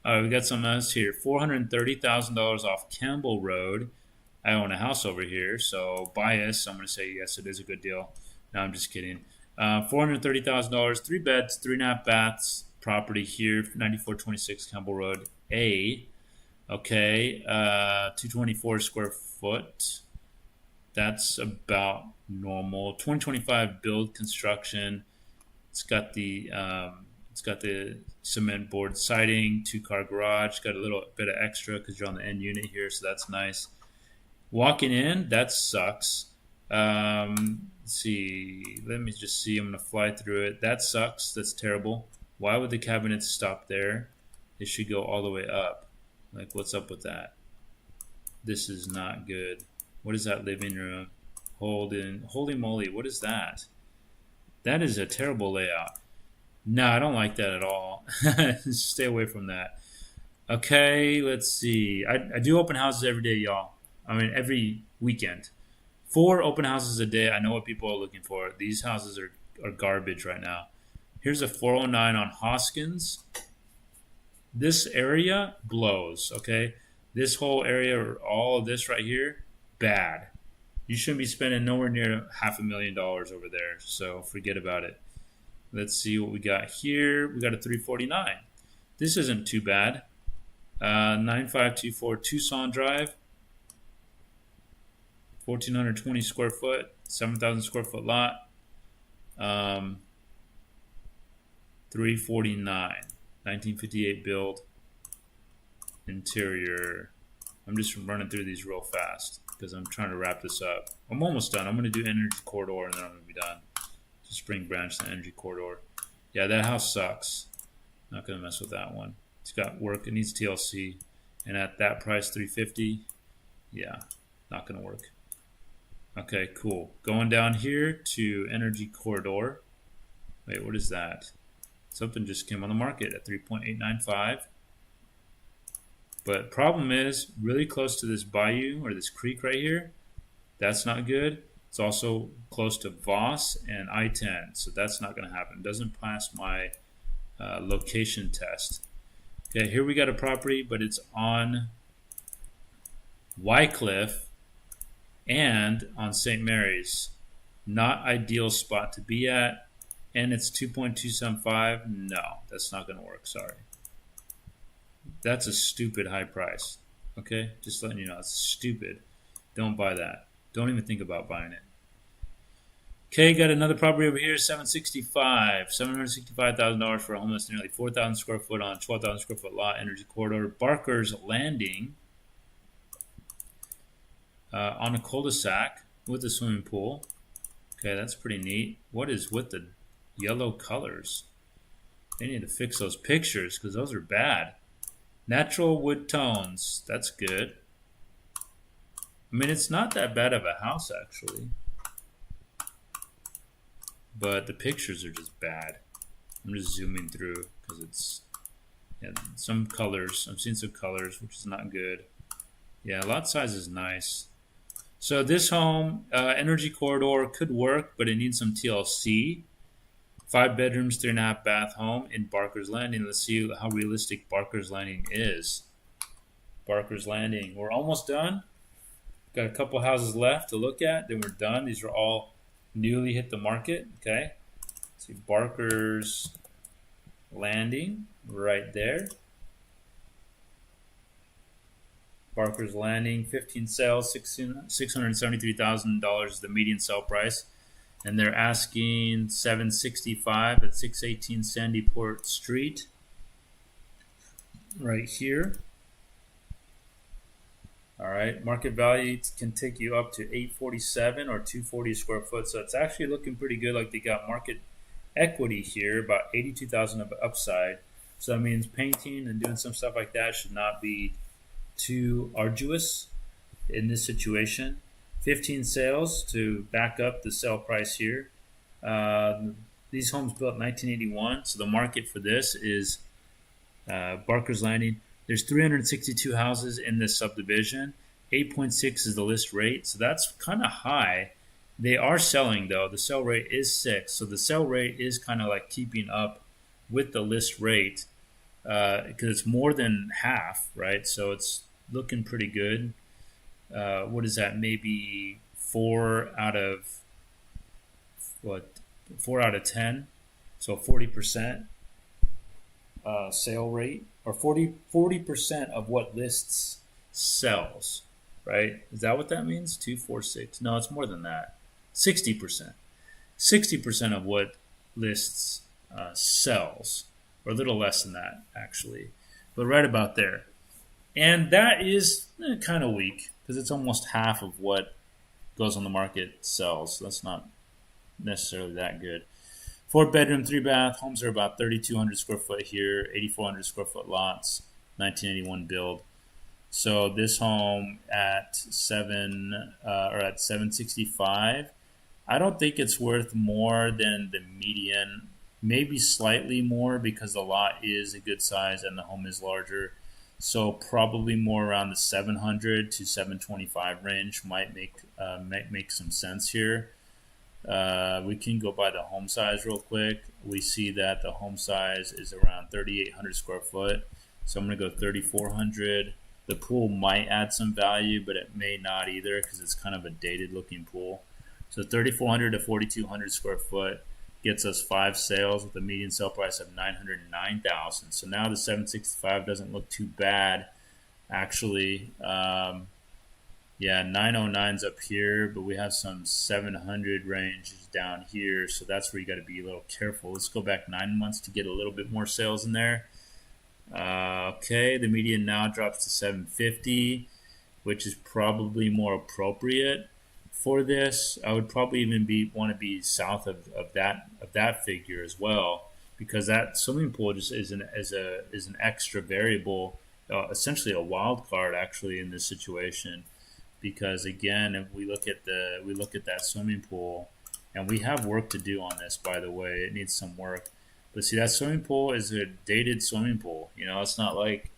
all right, we got something else here. $430,000 off Campbell Road. I own a house over here, so bias. I'm gonna say yes, it is a good deal. No, I'm just kidding. $430,000, 3 beds, 3.5 baths. Property here, 9426 Campbell Road A. Okay, 224 square foot. That's about normal. 2025 build construction. It's got the cement board siding, 2-car garage. Got a little bit of extra because you're on the end unit here, so that's nice. Walking in, that sucks. Let's see. Let me just see. I'm gonna fly through it. That sucks. That's terrible. Why would the cabinets stop there? They should go all the way up. Like, what's up with that? This is not good. What is that living room? Holy moly, what is that? That is a terrible layout. No, I don't like that at all. Stay away from that. Okay, let's see. I do open houses every day, y'all. I mean, every weekend. 4 open houses a day. I know what people are looking for. These houses are garbage right now. Here's a 409 on Hoskins. This area blows, okay? This whole area, or all of this right here, bad. You shouldn't be spending nowhere near $500,000 over there, so forget about it. Let's see what we got here. We got a 349. This isn't too bad. 9524 Tucson Drive. 1,420 square foot, 7,000 square foot lot. 349, 1958 build. Interior. I'm just running through these real fast because I'm trying to wrap this up. I'm almost done. I'm going to do Energy Corridor and then I'm going to be done. Just Spring Branch to Energy Corridor. Yeah, that house sucks. Not going to mess with that one. It's got work. It needs TLC. And at that price, $350. Yeah, not going to work. Okay, cool. Going down here to Energy Corridor. Wait, what is that? Something just came on the market at 3.895. But problem is, really close to this bayou or this creek right here. That's not good. It's also close to Voss and I-10, so that's not going to happen. It doesn't pass my location test. Okay, here we got a property, but it's on Wycliffe and on St. Mary's. Not ideal spot to be at, and it's 2.275. No, that's not going to work. Sorry. That's a stupid high price. Okay, just letting you know, it's stupid. Don't buy that. Don't even think about buying it. Okay, got another property over here, $765,000 for a home that's nearly 4,000 square foot on 12,000 square foot lot, Energy Corridor, Barker's Landing, on a cul-de-sac with a swimming pool. Okay, that's pretty neat. What is with the yellow colors? They need to fix those pictures because those are bad. Natural wood tones. That's good. I mean, it's not that bad of a house, actually. But the pictures are just bad. I'm just zooming through because it's some colors. I'm seeing some colors, which is not good. Yeah, lot size is nice. So this home, Energy Corridor, could work, but it needs some TLC. 5 bedrooms, 3.5 bath home in Barker's Landing. Let's see how realistic Barker's Landing is. Barker's Landing. We're almost done. Got a couple houses left to look at. Then we're done. These are all newly hit the market. Okay. Let's see Barker's Landing right there. Barker's Landing, 15 sales, $673,000 is the median sale price. And they're asking $765 at 618 Sandyport Street. Right here. All right, market value can take you up to $847 or $240 square foot. So it's actually looking pretty good. Like they got market equity here, about $82,000 of upside. So that means painting and doing some stuff like that should not be too arduous in this situation. 15 sales to back up the sale price here. These homes built in 1981, so the market for this is Barker's Landing. There's 362 houses in this subdivision. 8.6 is the list rate, so that's kind of high. They are selling though. The sale rate is 6, so the sale rate is kind of like keeping up with the list rate because it's more than half, right? So it's looking pretty good. What is that? Maybe 4 out of 10, so 40% sale rate, or 40% of what lists sells, right? Is that what that means? 246? No, it's more than that. 60%. 60% of what lists sells, or a little less than that, actually, but right about there. And that is kind of weak because it's almost half of what goes on the market sells. So that's not necessarily that good. 4 bedroom, 3 bath homes are about 3,200 square foot here, 8,400 square foot lots, 1981 build. So this home at at 765, I don't think it's worth more than the median. Maybe slightly more because the lot is a good size and the home is larger. So probably more around the 700 to 725 range might make some sense here. We can go by the home size real quick. We see that the home size is around 3,800 square foot. So I'm going to go 3,400. The pool might add some value, but it may not either because it's kind of a dated looking pool. So 3,400 to 4,200 square foot gets us 5 sales with a median sale price of $909,000. So now the 765 doesn't look too bad, actually. 909's up here, but we have some 700 ranges down here, so that's where you got to be a little careful. Let's go back 9 months to get a little bit more sales in there. Okay, the median now drops to 750, which is probably more appropriate for this. I would probably even want to be south of that figure as well, because that swimming pool just is an extra variable, essentially a wild card actually in this situation, because again, if we look at that swimming pool, and we have work to do on this, by the way. It needs some work. But see, that swimming pool is a dated swimming pool. You know, it's not like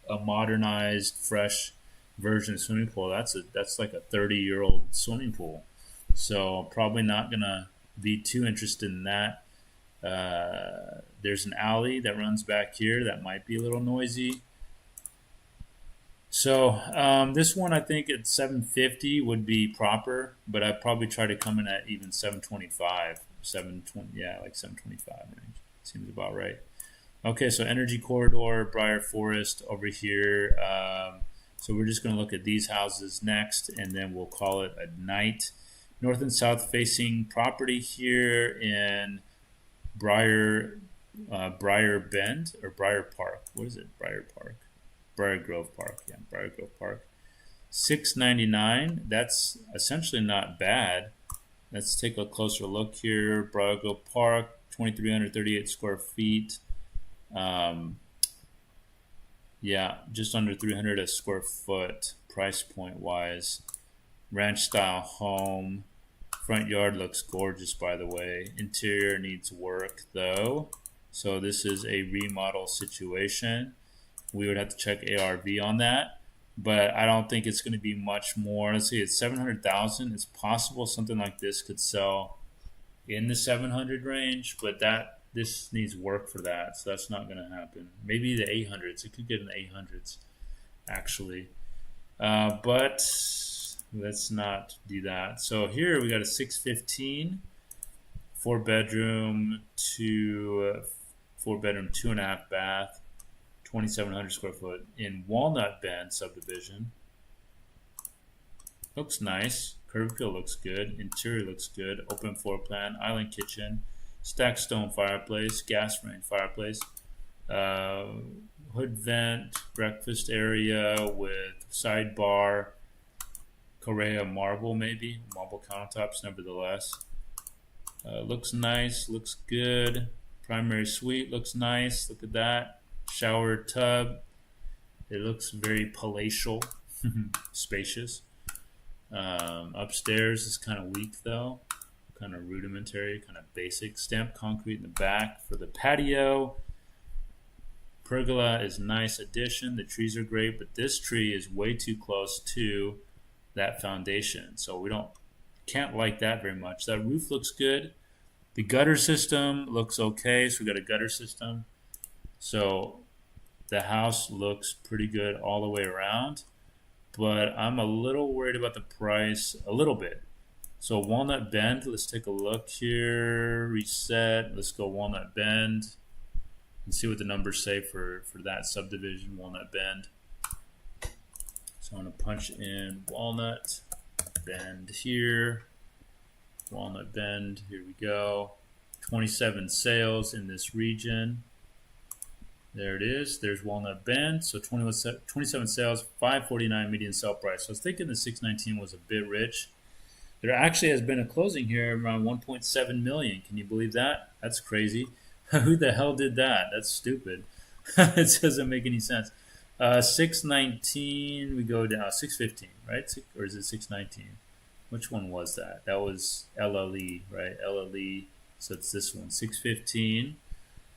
a modernized, fresh version of swimming pool. That's like a 30-year-old swimming pool. So probably not gonna be too interested in that. There's an alley that runs back here that might be a little noisy. So this one, I think at 750 would be proper, but I'd probably try to come in at even 725, 720, yeah, like 725 range. Seems about right. Okay, so Energy Corridor, Briar Forest over here. So we're just going to look at these houses next, and then we'll call it a night. North and south facing property here in Briar Bend or Briar Park. What is it? Briar Park. Briar Grove Park. Yeah, Briar Grove Park. $699. That's essentially not bad. Let's take a closer look here. Briar Grove Park, 2,338 square feet. Yeah, just under 300 a square foot price point wise. Ranch style home. Front yard looks gorgeous, by the way. Interior needs work though. So this is a remodel situation. We would have to check ARV on that, but I don't think it's going to be much more. Let's see, it's 700,000. It's possible something like this could sell in the 700 range, but this needs work for that, so that's not going to happen. Maybe the 800s. It could get in the 800s, actually, but let's not do that. So here we got a 615, 4-bedroom, 2.5 bath. 2,700 square foot in Walnut Bend subdivision. Looks nice. Curb appeal looks good. Interior looks good. Open floor plan. Island kitchen. Stacked stone fireplace. Gas range fireplace. Hood vent. Breakfast area with sidebar. Correa marble maybe. Marble countertops nevertheless. Looks nice. Looks good. Primary suite looks nice. Look at that. Shower tub. It looks very palatial, spacious. Upstairs is kind of weak though, kind of rudimentary, kind of basic. Stamped concrete in the back for the patio. Pergola is a nice addition. The trees are great, but this tree is way too close to that foundation, so we can't like that very much. That roof looks good. The gutter system looks okay, so we got a gutter system. So the house looks pretty good all the way around, but I'm a little worried about the price a little bit. So Walnut Bend, let's take a look here. Reset. Let's go Walnut Bend and see what the numbers say for that subdivision, Walnut Bend. So I'm going to punch in Walnut Bend here. Walnut Bend, here we go. 27 sales in this region. There it is. There's Walnut Bend. So 27 sales, 549 median sale price. So I was thinking the 619 was a bit rich. There actually has been a closing here around 1.7 million. Can you believe that? That's crazy. Who the hell did that? That's stupid. It doesn't make any sense. 619, we go down. 615, right? Or is it 619? Which one was that? That was LLE, right? LLE. So it's this one, 615.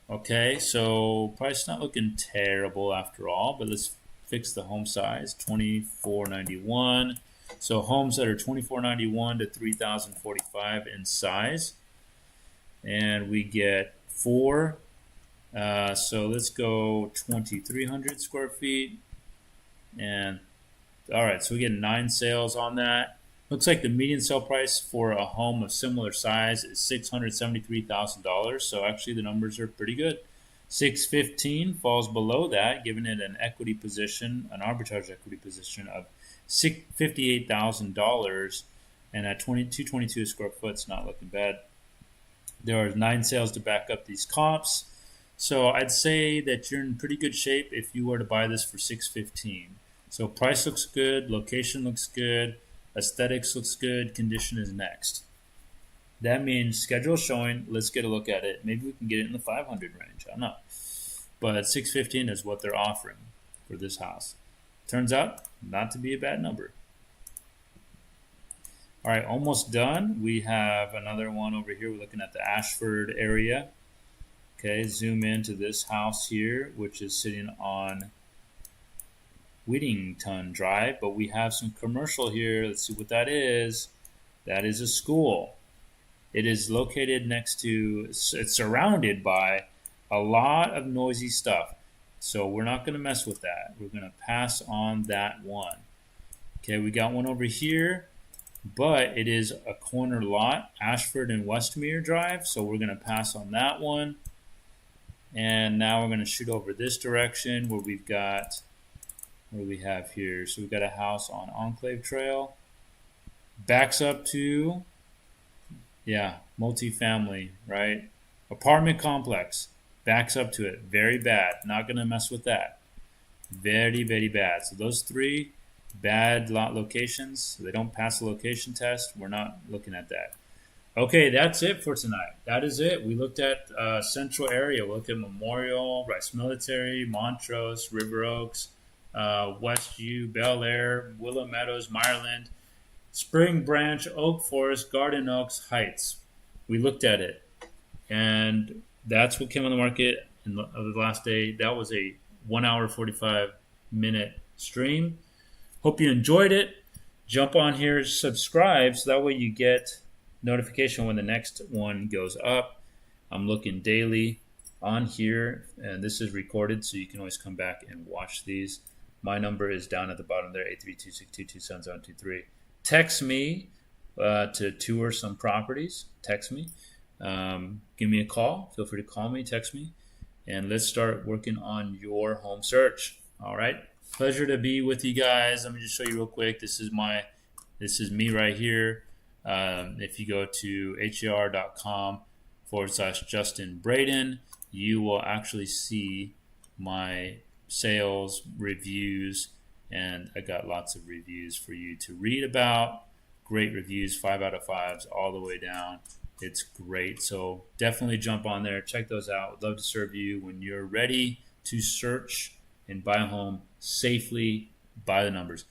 Okay, so price not looking terrible after all, but let's fix the home size, 2491. So homes that are 2491 to 3045 in size, and we get 4. So let's go 2300 square feet, and all right, so we get 9 sales on that. Looks like the median sale price for a home of similar size is $673,000. So actually the numbers are pretty good. 615 falls below that, giving it an equity position, an arbitrage equity position of $58,000, and at 222 square foot, it's not looking bad. There are 9 sales to back up these comps. So I'd say that you're in pretty good shape if you were to buy this for 615. So price looks good, location looks good, aesthetics looks good, condition is next. That means schedule showing, let's get a look at it. Maybe we can get it in the 500 range, I don't know. But 615 is what they're offering for this house. Turns out not to be a bad number. All right, almost done. We have another one over here. We're looking at the Ashford area. Okay, zoom into this house here, which is sitting on Whittington Drive, but we have some commercial here. Let's see what that is. That is a school. It is located next to, it's surrounded by a lot of noisy stuff. So we're not going to mess with that. We're going to pass on that one. Okay, we got one over here, but it is a corner lot, Ashford and Westmere Drive. So we're going to pass on that one. And now we're going to shoot over this direction where we've got, what do we have here? So we've got a house on Enclave Trail. Backs up to, yeah, multifamily, right? Apartment complex. Backs up to it. Very bad. Not going to mess with that. Very, very bad. So those three bad lot locations, they don't pass the location test. We're not looking at that. Okay, that's it for tonight. That is it. We looked at central area. We looked at Memorial, Rice Military, Montrose, River Oaks, Westview, Bel Air, Willow Meadows, Meyerland, Spring Branch, Oak Forest, Garden Oaks, Heights. We looked at it. And that's what came on the market in the last day. That was a 1 hour, 45-minute stream. Hope you enjoyed it. Jump on here, subscribe, so that way you get notification when the next one goes up. I'm looking daily on here, and this is recorded, so you can always come back and watch these. My number is down at the bottom there, 832-622-7723. Text me to tour some properties. Text me. Give me a call. Feel free to call me, text me, and let's start working on your home search. All right. Pleasure to be with you guys. Let me just show you real quick. This is me right here. If you go to her.com/Justin Braden, you will actually see my sales reviews, and I got lots of reviews for you to read about. Great reviews, 5 out of 5s all the way down. It's great. So definitely jump on there. Check those out. Would love to serve you when you're ready to search and buy a home safely by the numbers.